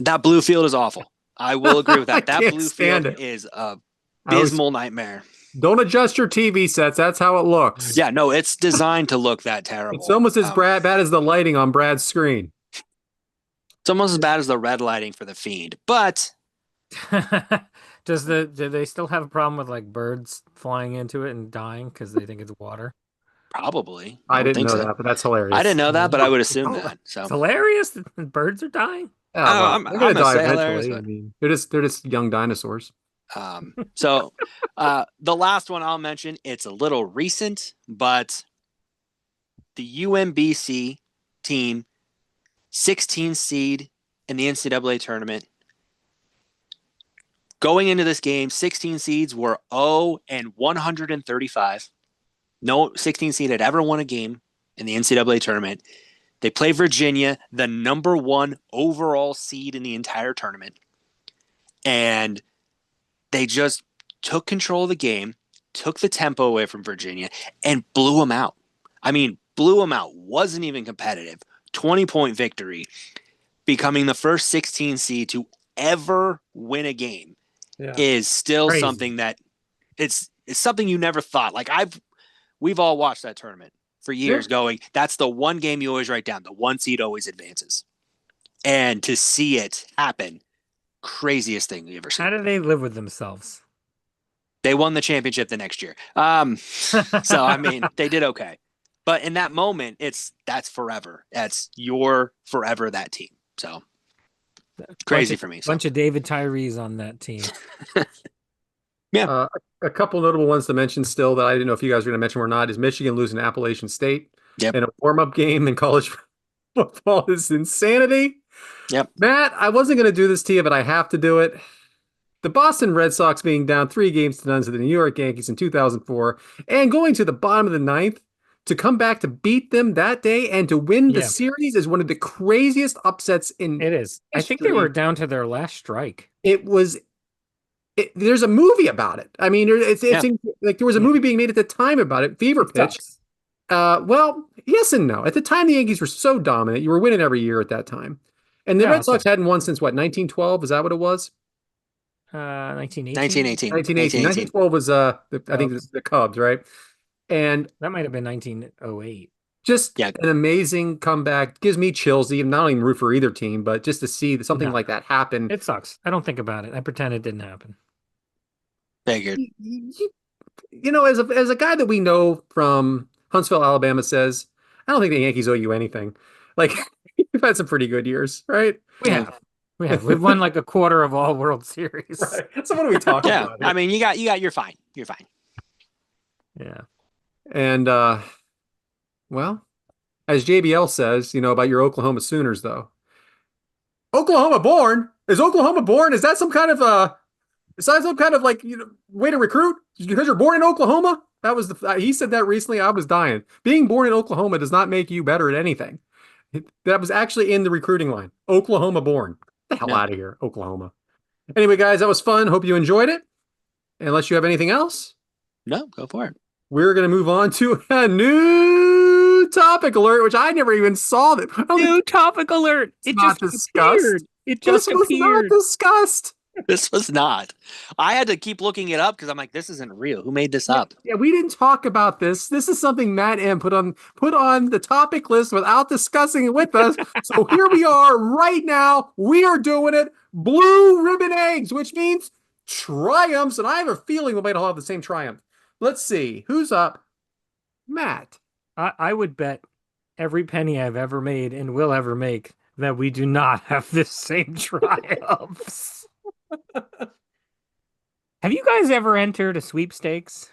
That blue field is awful. I will agree with that. That blue field it. is a abysmal nightmare. Don't adjust your TV sets. That's how it looks. Yeah, no, it's designed to look that terrible. It's almost as bad as the lighting on Brad's screen. It's almost as bad as the red lighting for the Fiend, but do they still have a problem with like birds flying into it and dying because they think it's water? Probably. I didn't know that, but that's hilarious. I didn't know that, but I would assume that. So it's hilarious that birds are dying. They're going to die eventually. I mean, they're just young dinosaurs. So the last one I'll mention, it's a little recent, but the UMBC team, 16 seed in the NCAA tournament. Going into this game, 16 seeds were 0-135. No 16 seed had ever won a game in the NCAA tournament. They play Virginia, the number 1 overall seed in the entire tournament. And they just took control of the game, took the tempo away from Virginia, and blew them out. I mean, blew them out. Wasn't even competitive. 20-point victory, becoming the first 16 seed to ever win a game is still crazy. Something that it's something you never thought. Like we've all watched that tournament for years going, that's the one game you always write down. The 1 seed always advances. And to see it happen, craziest thing you ever seen. How do they live with themselves? They won the championship the next year. So, I mean, they did okay. But in that moment, that's forever. That's your forever, that team. So crazy for me. Bunch of David Tyrees on that team. Yeah. A couple notable ones to mention still that I didn't know if you guys were going to mention or not is Michigan losing to Appalachian State in a warm-up game in college football is insanity. Yep. Matt, I wasn't going to do this to you, but I have to do it. The Boston Red Sox being down 3-0 to the New York Yankees in 2004 and going to the bottom of the 9th to come back to beat them that day and to win the series is one of the craziest upsets in It is. history. I think they were down to their last strike. There's a movie about it. I mean, it's like there was a movie being made at the time about it, Fever Pitch. Well, yes and no. At the time, the Yankees were so dominant. You were winning every year at that time. And the Red Sox hadn't won since, 1912? Is that what it was? 1918. 1912 was, I think, the Cubs, right? And that might have been 1908. Just an amazing comeback. Gives me chills. Even not even root for either team, but just to see something like that happen. It sucks. I don't think about it. I pretend it didn't happen. Figured. As a guy that we know from Huntsville, Alabama says, I don't think the Yankees owe you anything. Like, you've had some pretty good years, right? We Yeah. have. We have. We've won like a quarter of all World Series. Right. So what are we talking Yeah. about I here? mean, you're fine. You're fine. Yeah. And well, as JBL says, about your Oklahoma Sooners, though. Oklahoma born? Is Oklahoma born? Is that some kind of like way to recruit? Because you're born in Oklahoma? That was he said that recently. I was dying. Being born in Oklahoma does not make you better at anything. That was actually in the recruiting line. Oklahoma born. Get the hell Yeah. out of here, Oklahoma. Anyway, guys, that was fun. Hope you enjoyed it. Unless you have anything else, No, go for it. we're going to move on to a new topic alert, which I never even saw that. New topic alert. It not just discussed. appeared. It This just was not appeared. discussed. This was not. I had to keep looking it up because I'm like, this isn't real. Who made this up? Yeah, we didn't talk about this. This is something Matt M put on the topic list without discussing it with us. So here we are right now. We are doing it. Blue ribbon eggs, which means triumphs, and I have a feeling we might all have the same triumph. Let's see who's up. Matt. I would bet every penny I've ever made and will ever make that we do not have the same triumphs. Have you guys ever entered a sweepstakes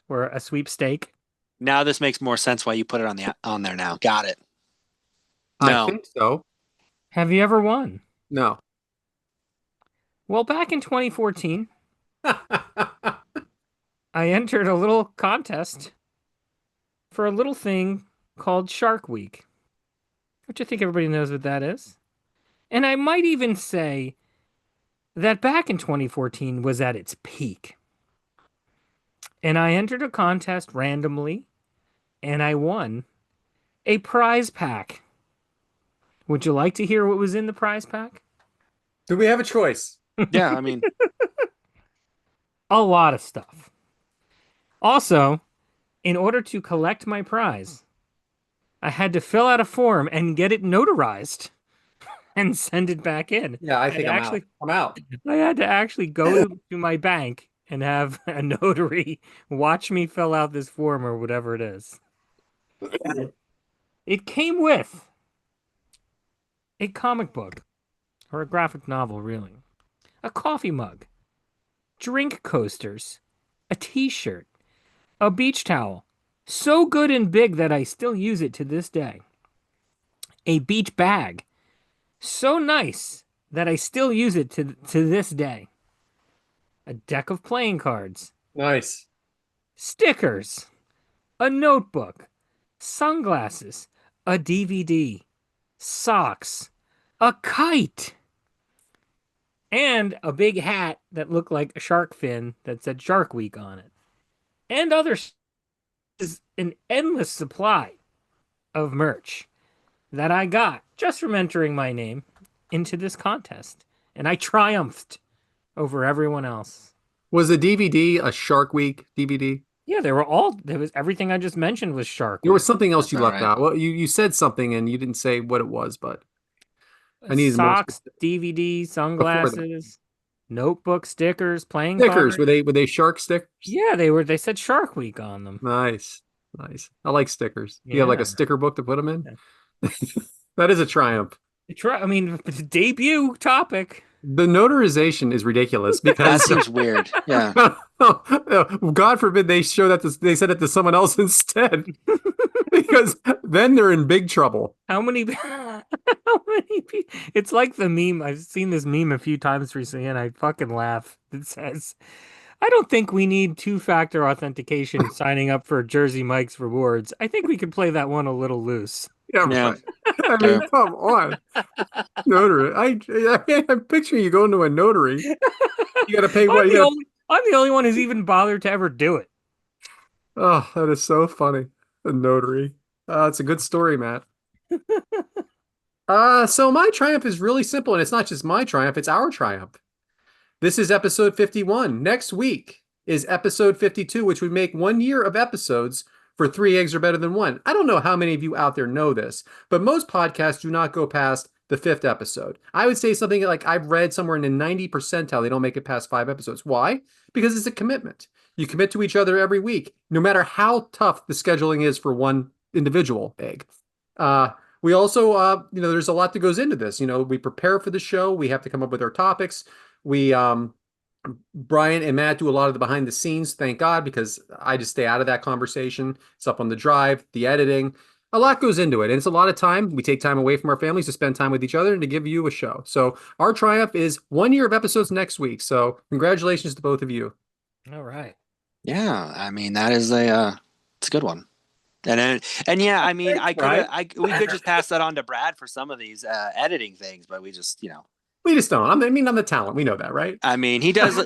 or a sweepstake? Now this makes more sense why you put it on there now. Got it. I No. think so. Have you ever won? No. Well, back in 2014, I entered a little contest for a little thing called Shark Week, which I think everybody knows what that is. And I might even say that back in 2014 was at its peak. And I entered a contest randomly, and I won a prize pack. Would you like to hear what was in the prize pack? Do we have a choice? Yeah, I mean, A lot of stuff. Also, in order to collect my prize, I had to fill out a form and get it notarized and send it back in. Yeah, I think I'm out. I had to actually go to my bank and have a notary watch me fill out this form or whatever it is. It came with a comic book, or a graphic novel, really, a coffee mug, drink coasters, a t-shirt, a beach towel, so good and big that I still use it to this day, a beach bag, so nice that I still use it to this day, a deck of playing cards, Nice. stickers, a notebook, sunglasses, a DVD, socks, a kite, and a big hat that looked like a shark fin that said Shark Week on it. And is an endless supply of merch that I got just from entering my name into this contest. And I triumphed over everyone else. Was the DVD a Shark Week DVD? Yeah, there was everything I just mentioned was Shark There was Week. something else you That's all left right. out. Well, you said something and you didn't say what it was, but I needed more Socks, DVD, that. sunglasses, notebook, stickers, playing Stickers. cards. Were they shark stickers? Yeah, they said Shark Week on them. Nice. Nice. I like stickers. You have like Yeah. a sticker book to put them in? That is a triumph. I mean, debut topic. The notarization is ridiculous that because seems weird. Yeah. God forbid they show that they said it to someone else instead. Because then they're in big trouble. How many it's like the meme. I've seen this meme a few times recently and I fucking laugh. It says, I don't think we need two-factor authentication signing up for Jersey Mike's rewards. I think we could play that one a little loose. Yeah, Yeah. right. I mean, come on. Notary. I'm picturing you going to a notary. You got to pay what? I'm the only one who's even bothered to ever do it. Oh, that is so funny. A notary. It's a good story, Matt. So my triumph is really simple, and it's not just my triumph, it's our triumph. This is episode 51. Next week is episode 52, which would make 1 year of episodes for 3 eggs are better than one. I don't know how many of you out there know this, but most podcasts do not go past the 5th episode. I would say something like I've read somewhere in the 90 percentile, they don't make it past 5 episodes. Why? Because it's a commitment. You commit to each other every week, no matter how tough the scheduling is for one individual egg. Uh, we also, there's a lot that goes into this. We prepare for the show. We have to come up with our topics. We, Bryant and Matt do a lot of the behind the scenes, thank God, because I just stay out of that conversation. It's up on the drive, the editing. A lot goes into it, and it's a lot of time. We take time away from our families to spend time with each other and to give you a show. So our triumph is 1 year of episodes next week. So congratulations to both of you. All right. Yeah, I mean that is it's a good one. And yeah, I mean Right? we could just pass that on to Brad for some of these editing things, but we just We just don't. I'm the talent. We know that, right? I mean he does.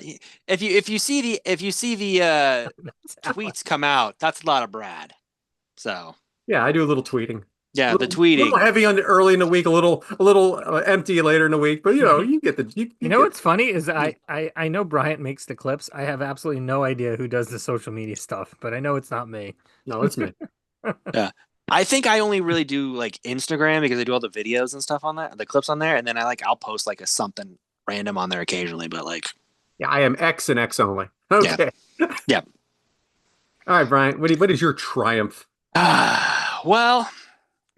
If you see the tweets come out, that's a lot of Brad. So Yeah, I do a little tweeting. yeah, the Little tweeting. heavy on the early in the week, a little empty later in the week. But you get the You know what's funny is I know Bryant makes the clips. I have absolutely no idea who does the social media stuff, but I know it's not me. No, it's me. Yeah. I think I only really do like Instagram because I do all the videos and stuff on that, the clips on there, and then I'll post like a something random on there occasionally, but like Yeah, I am X and X only. yeah. Okay. Yeah. All right, Brian. What is your triumph? Well,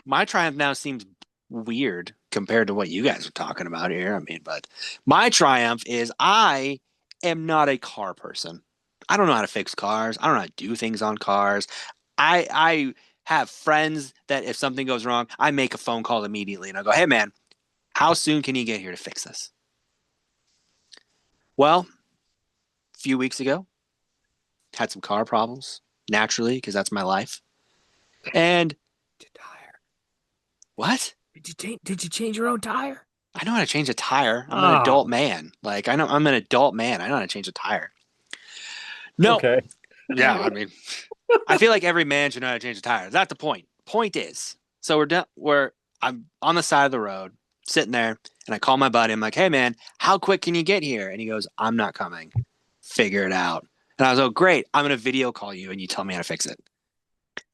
my triumph now seems weird compared to what you guys are talking about here. I mean, but my triumph is I am not a car person. I don't know how to fix cars. I don't know how to do things on cars. I have friends that if something goes wrong, I make a phone call immediately and I go, "Hey man, how soon can you get here to fix this?" Well, a few weeks ago, had some car problems naturally because that's my life. And Tire. what? Did you change your own tire? I know how to change a tire. I'm an adult man. Like I know I'm an adult man. I know how to change a tire. No. Okay. Yeah, I mean, I feel like every man should know how to change a tire. That's the point. Point is, so we're done. I'm on the side of the road, sitting there, and I call my buddy. I'm like, "Hey man, how quick can you get here?" And he goes, "I'm not coming. Figure it out." And I was like, "Oh, great. I'm gonna video call you, and you tell me how to fix it."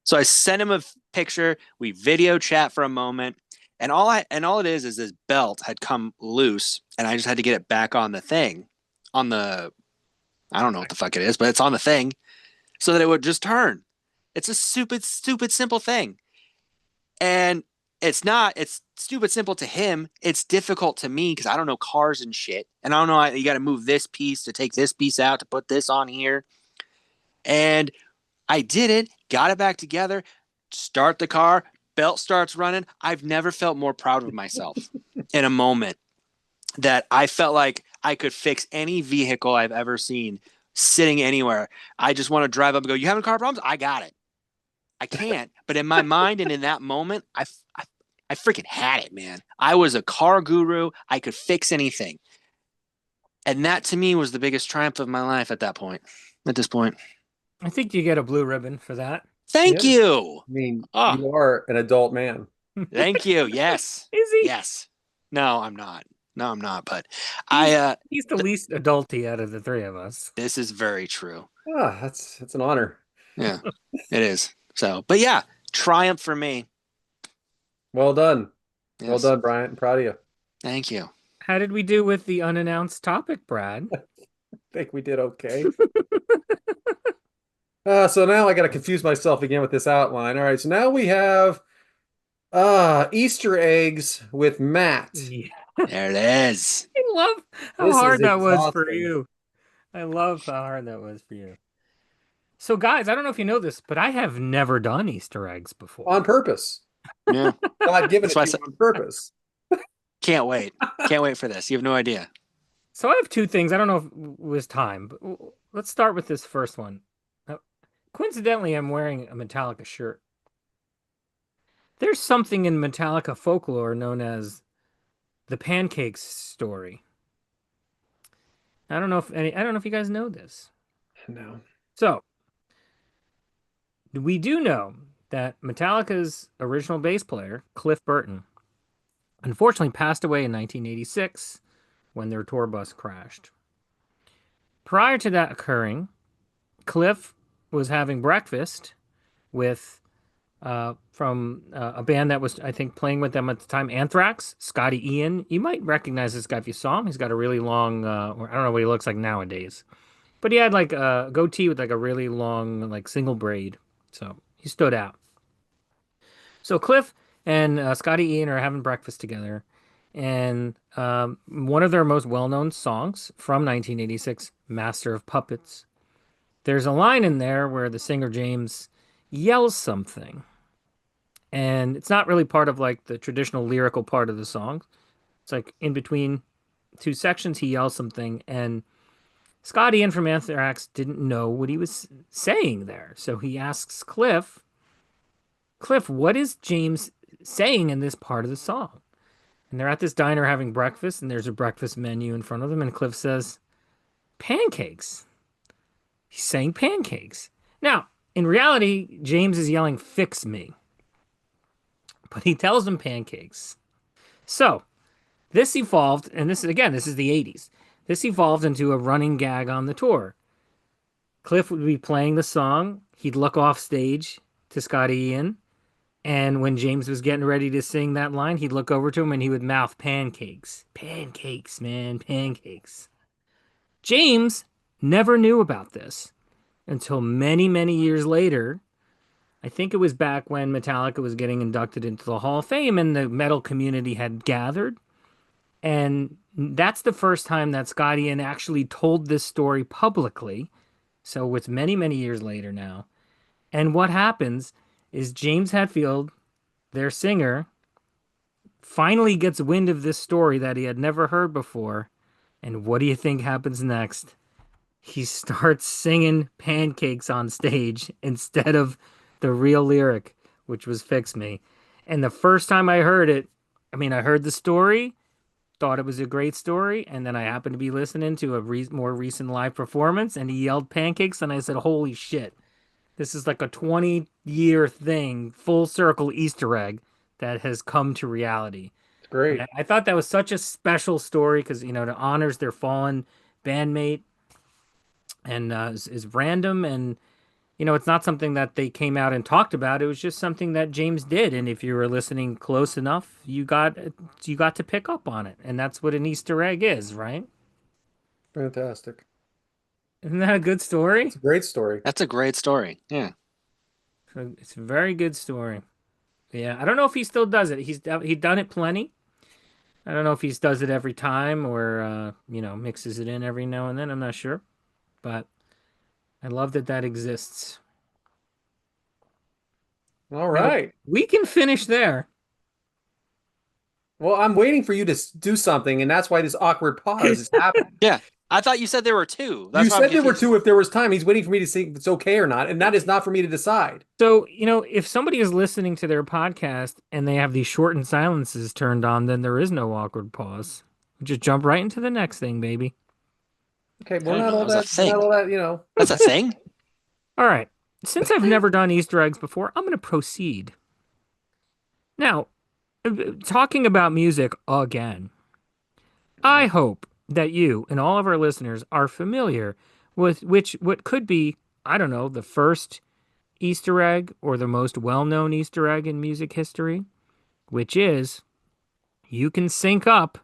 So I sent him a picture. We video chat for a moment, and all it is this belt had come loose, and I just had to get it back on the thing, on the I don't know what the fuck it is, but it's on the thing, so that it would just turn. It's a stupid, stupid, simple thing, and it's not. It's stupid simple to him. It's difficult to me because I don't know cars and shit, and I don't know. You got to move this piece to take this piece out to put this on here, and I did it, got it back together, start the car, belt starts running. I've never felt more proud of myself in a moment that I felt like I could fix any vehicle I've ever seen sitting anywhere. I just want to drive up and go, "You having car problems? I got it." I can't, but in my mind and in that moment, I freaking had it, man. I was a car guru. I could fix anything. And that to me was the biggest triumph of my life at this point. I think you get a blue ribbon for that. Thank Yeah. you. I mean, Oh, you are an adult man. thank you. Yes. Is he? Yes. No, I'm not. No, I'm not. But I He's the least adulty out of the three of us. this is very true. That's an honor. Yeah, it is. So, but yeah, triumph for me. Well done. Yes. Well done, Brian. I'm proud of you. Thank you. How did we do with the unannounced topic, Brad? I think we did okay. So now I got to confuse myself again with this outline. All right, so now we have Easter eggs with Matt. Yeah. There it is. I love how This hard is that was for exhausting. you. I love how hard that was for you. So, guys, I don't know if you know this, but I have never done Easter eggs before. On purpose. Yeah. God given That's it why I to you said- on purpose. Can't wait. Can't wait for this. You have no idea. So I have two things. I don't know if it was time, but let's start with this first one. Coincidentally, I'm wearing a Metallica shirt. There's something in Metallica folklore known as the pancakes story. I don't know if you guys know this. No. So, we do know that Metallica's original bass player, Cliff Burton, unfortunately passed away in 1986 when their tour bus crashed. Prior to that occurring, Cliff was having breakfast with from a band that was, I think, playing with them at the time, Anthrax, Scotty Ian. You might recognize this guy if you saw him. He's got a really long, I don't know what he looks like nowadays. But he had like a goatee with like a really long, like single braid. So he stood out. So Cliff and Scotty Ian are having breakfast together. And one of their most well-known songs from 1986, Master of Puppets. There's a line in there where the singer James yells something. And it's not really part of like the traditional lyrical part of the song. It's like in between two sections, he yells something. And Scotty Ian from Anthrax didn't know what he was saying there. So he asks Cliff, what is James saying in this part of the song? And they're at this diner having breakfast, and there's a breakfast menu in front of them. And Cliff says, pancakes. He's saying pancakes. Now, in reality, James is yelling, fix me. But he tells him pancakes. So this evolved, and this is the 80s. This evolved into a running gag on the tour. Cliff would be playing the song. He'd look off stage to Scotty Ian. And when James was getting ready to sing that line, he'd look over to him and he would mouth pancakes. Pancakes, man, pancakes. James never knew about this until many, many years later. I think it was back when Metallica was getting inducted into the Hall of Fame and the metal community had gathered. And that's the first time that Scotty Ian actually told this story publicly. So it's many, many years later now. And what happens is James Hetfield, their singer, finally gets wind of this story that he had never heard before. And what do you think happens next? He starts singing pancakes on stage instead of the real lyric, which was Fix Me. And the first time I heard it, I heard the story, thought it was a great story, and then I happened to be listening to a more recent live performance, and he yelled pancakes, and I said, holy shit. This is like a 20-year thing, full circle Easter egg that has come to reality. It's great. I thought that was such a special story because, it honors their fallen bandmate and is random. And, it's not something that they came out and talked about. It was just something that James did. And if you were listening close enough, you got to pick up on it. And that's what an Easter egg is, right? Fantastic. Isn't that a good story? It's a great story. That's a great story. Yeah. It's a very good story. Yeah, I don't know if he still does it. He's done it plenty. I don't know if he does it every time or mixes it in every now and then. I'm not sure, but I love that that exists. All Now, right. we can finish there. Well, I'm waiting for you to do something, and that's why this awkward pause is happening. Yeah. I thought you said there were two. You That's why I'm said there were confused. two if there was time. He's waiting for me to see if it's okay or not, and that is not for me to decide. So, if somebody is listening to their podcast and they have these shortened silences turned on, then there is no awkward pause. Just jump right into the next thing, baby. Okay, I we're didn't not know all that was a that, we're thing. not all that. That's a thing? All right. Since I've never done Easter eggs before, I'm going to proceed. Now, talking about music again, I hope that you and all of our listeners are familiar with what could be, I don't know, the first Easter egg or the most well-known Easter egg in music history, which is you can sync up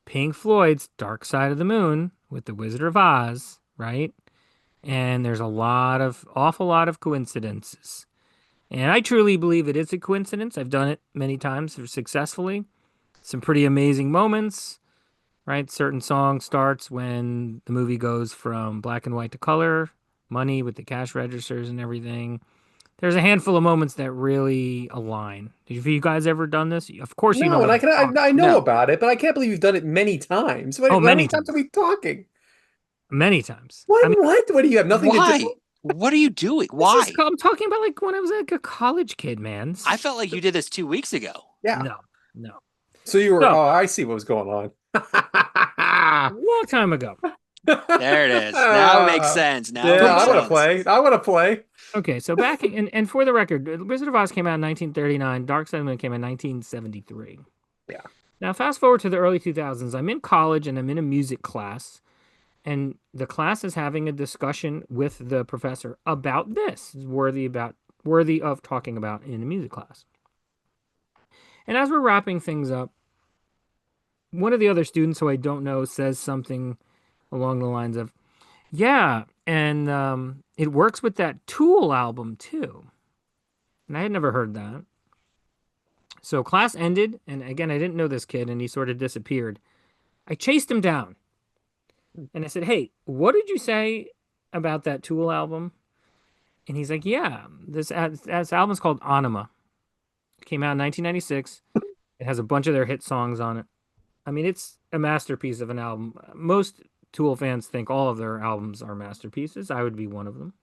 Pink Floyd's Dark Side of the Moon with The Wizard of Oz, right? And there's awful lot of coincidences. And I truly believe it is a coincidence. I've done it many times successfully. Some pretty amazing moments, right? Certain song starts when the movie goes from black and white to color, money with the cash registers and everything. There's a handful of moments that really align. Have you guys ever done this? Of course, you know No, and what I'm talking. I know No. about it, but I can't believe you've done it many times. Oh, How many many times are times. we talking? Many times. What? I mean, What do you have nothing to Why? do? What are you doing? this is Why? I'm talking about like when I was like a college kid, man. I felt like you did this 2 weeks ago. Yeah. No, no. So you were. So, Oh, I see what was going on. a long time ago. There it is. Now it makes sense. Now it Yeah, makes I want to sense. play. I want to play. Okay, so back and for the record, Wizard of Oz came out in 1939. Dark Side of the Moon came out in 1973. Yeah. Now, fast forward to the early 2000s. I'm in college and I'm in a music class, and the class is having a discussion with the professor about this. It's worthy of talking about in a music class. And as we're wrapping things up, one of the other students who I don't know says something along the lines of, Yeah, and it works with that Tool album too. And I had never heard that. So class ended, and again, I didn't know this kid, and he sort of disappeared. I chased him down, and I said, "Hey, what did you say about that Tool album?" And he's like, "Yeah, this album's called Anima. It came out in 1996. It has a bunch of their hit songs on it. I mean, it's a masterpiece of an album. Most Tool fans think all of their albums are masterpieces. I would be one of them."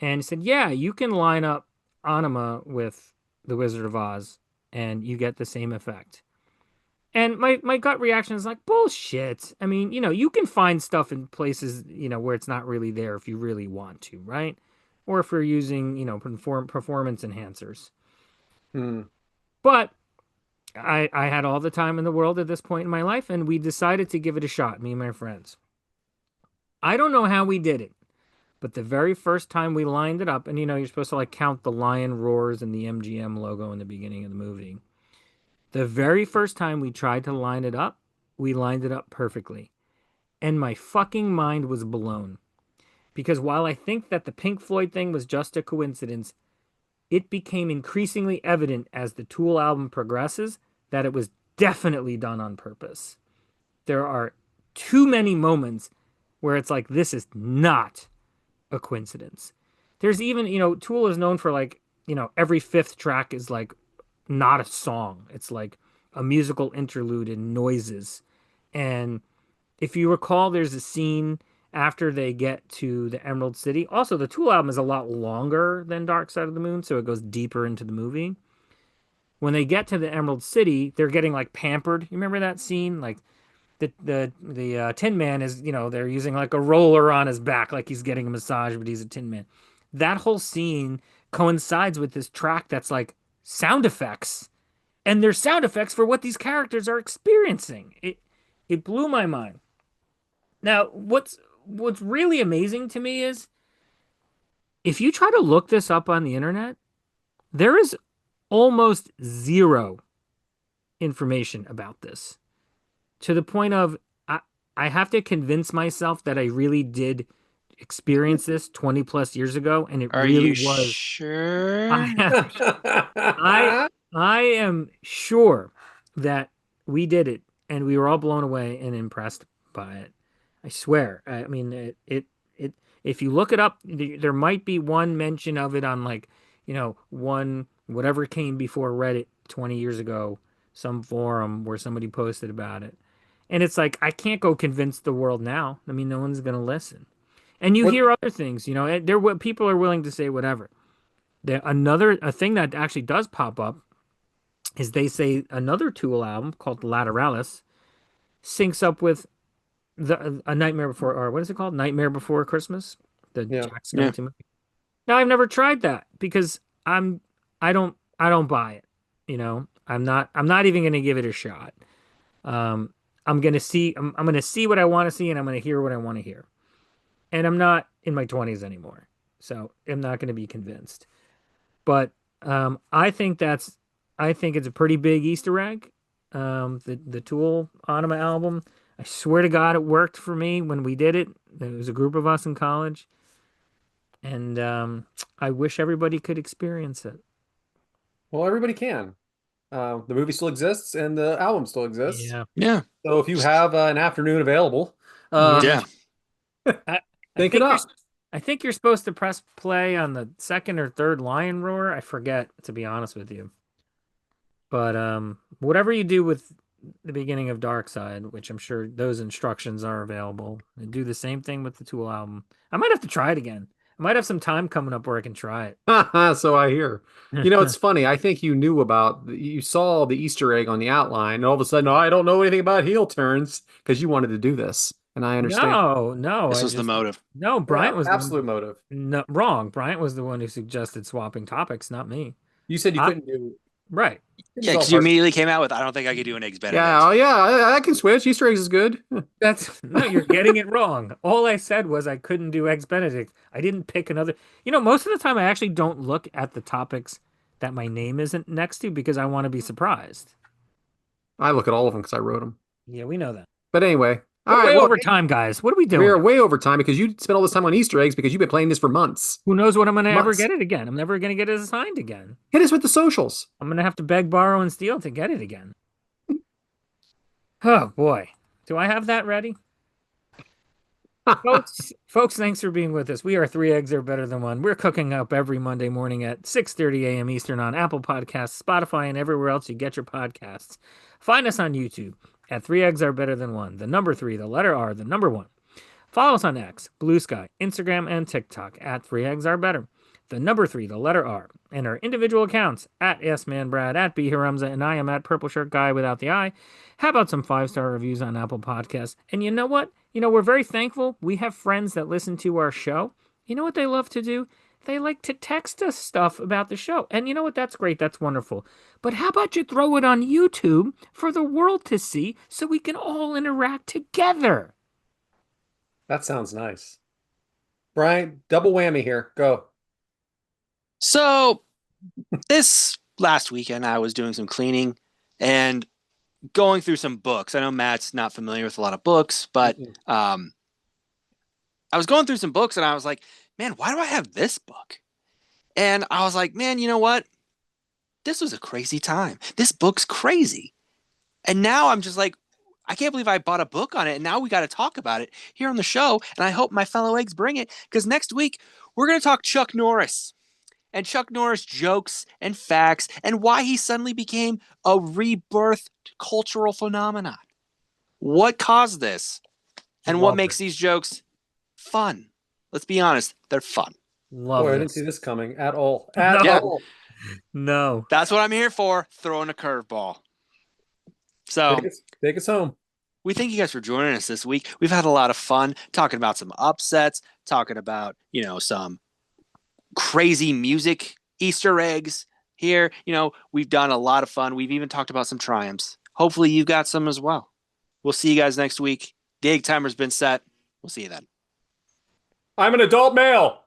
And he said, "Yeah, you can line up Anima with The Wizard of Oz, and you get the same effect." And my gut reaction is like, bullshit. I mean, you can find stuff in places, where it's not really there if you really want to, right? Or if you're using, performance enhancers. Hmm. But I had all the time in the world at this point in my life, and we decided to give it a shot, me and my friends. I don't know how we did it, but the very first time we lined it up, and you're supposed to like count the lion roars and the MGM logo in the beginning of the movie. The very first time we tried to line it up, we lined it up perfectly. And my fucking mind was blown. Because while I think that the Pink Floyd thing was just a coincidence, it became increasingly evident as the Tool album progresses that it was definitely done on purpose. There are too many moments where it's like, this is not a coincidence. There's even, Tool is known for like, every fifth track is like not a song. It's like a musical interlude and noises. And if you recall, there's a scene after they get to the Emerald City. Also, the Tool album is a lot longer than Dark Side of the Moon, so it goes deeper into the movie. When they get to the Emerald City, they're getting like pampered. You remember that scene? Like the Tin Man is, they're using like a roller on his back, like he's getting a massage, but he's a Tin Man. That whole scene coincides with this track that's like sound effects, and there's sound effects for what these characters are experiencing. It blew my mind. Now, what's really amazing to me is if you try to look this up on the internet, there is almost zero information about this to the point of I have to convince myself that I really did experience this 20 plus years ago, and it Are really you was. sure? I I I am sure that we did it, and we were all blown away and impressed by it. I swear. I mean, it. If you look it up, there might be one mention of it on like, one whatever came before Reddit 20 years ago, some forum where somebody posted about it. And it's like I can't go convince the world now. I mean, no one's gonna listen. And you What? hear other things, there what people are willing to say whatever. A thing that actually does pop up is they say another Tool album called Lateralis syncs up with the A Nightmare Before, or what is it called? Nightmare Before Christmas, the Yeah. Jack Yeah. Skellington movie. Now I've never tried that because I don't buy it. I'm not even gonna give it a shot. Um, I'm gonna see what I want to see, and I'm gonna hear what I want to hear. And I'm not in my 20s anymore, so I'm not gonna be convinced. But I think it's a pretty big Easter egg. The Tool Anima album. I swear to God, it worked for me when we did it. There was a group of us in college, and I wish everybody could experience it. Well, everybody can. The movie still exists and the album still exists. Yeah, Yeah. So if you have an afternoon available, yeah. Yeah. I, I think it think you're. up. I think you're supposed to press play on the second or third lion roar. I forget, to be honest with you. But whatever you do with the beginning of Dark Side, which I'm sure those instructions are available, and do the same thing with the Tool album. I might have to try it again. I might have some time coming up where I can try So I hear. it. It's funny. I think you saw the Easter egg on the outline, and all of a sudden, oh, I don't know anything about heel turns because you wanted to do this, and I understand. No, no, This was the motive. no. Yeah, Bryant was the one. absolute motive. No, wrong. Bryant was the one who suggested swapping topics, not me. You said you I, couldn't do. right. Couldn't Yeah, go because you hard. immediately came out with, I don't think I could do an eggs Yeah, Benedict. oh, yeah, I can switch. Easter eggs is good. That's no, you're getting it wrong. All I said was I couldn't do Eggs Benedict. I didn't pick another. Most of the time I actually don't look at the topics that my name isn't next to because I want to be surprised. I look at all of them because I wrote them. Yeah, we know that. But anyway, All We're right, way well, over time, guys. What are we we are doing? way over time because you spent all this time on Easter eggs because you've been playing this for months. Who knows when I'm going to ever Months. get it again? I'm never going to get it assigned again. Hit us with the socials. I'm going to have to beg, borrow, and steal to get it again. Oh, boy. Do I have that ready? Folks, thanks for being with us. We are Three Eggs Are Better Than One. We're cooking up every Monday morning at 6:30 a.m. Eastern on Apple Podcasts, Spotify, and everywhere else you get your podcasts. Find us on YouTube at Three Eggs Are Better Than One. The number 3, the letter R, the number 1. Follow us on X, Blue Sky, Instagram, and TikTok at Three Eggs Are Better. The number 3, the letter R, and our individual accounts at YesManBrad, at B Haramza, and I am at Purple Shirt Guy without the I. How about some 5-star reviews on Apple Podcasts? And you know what? We're very thankful. We have friends that listen to our show. You know what they love to do? They like to text us stuff about the show. And you know what? That's great. That's wonderful. But how about you throw it on YouTube for the world to see so we can all interact together? That sounds nice. Brian, double whammy here. Go. So this last weekend, I was doing some cleaning and going through some books. I know Matt's not familiar with a lot of books, but I was going through some books and I was like, man, why do I have this book? And I was like, man, you know what? This was a crazy time. This book's crazy. And now I'm just like, I can't believe I bought a book on it. And now we got to talk about it here on the show. And I hope my fellow eggs bring it because next week we're going to talk Chuck Norris and Chuck Norris jokes and facts and why he suddenly became a rebirthed cultural phenomenon. What caused this? And what makes these jokes fun? Let's be honest, they're fun. Love Boy, I this. didn't see this coming at all. At No. all. No. That's what I'm here for, throwing a curveball. So Take us home. we thank you guys for joining us this week. We've had a lot of fun talking about some upsets, talking about, some crazy music Easter eggs here. We've done a lot of fun. We've even talked about some triumphs. Hopefully you've got some as well. We'll see you guys next week. The egg timer's been set. We'll see you then. I'm an adult male.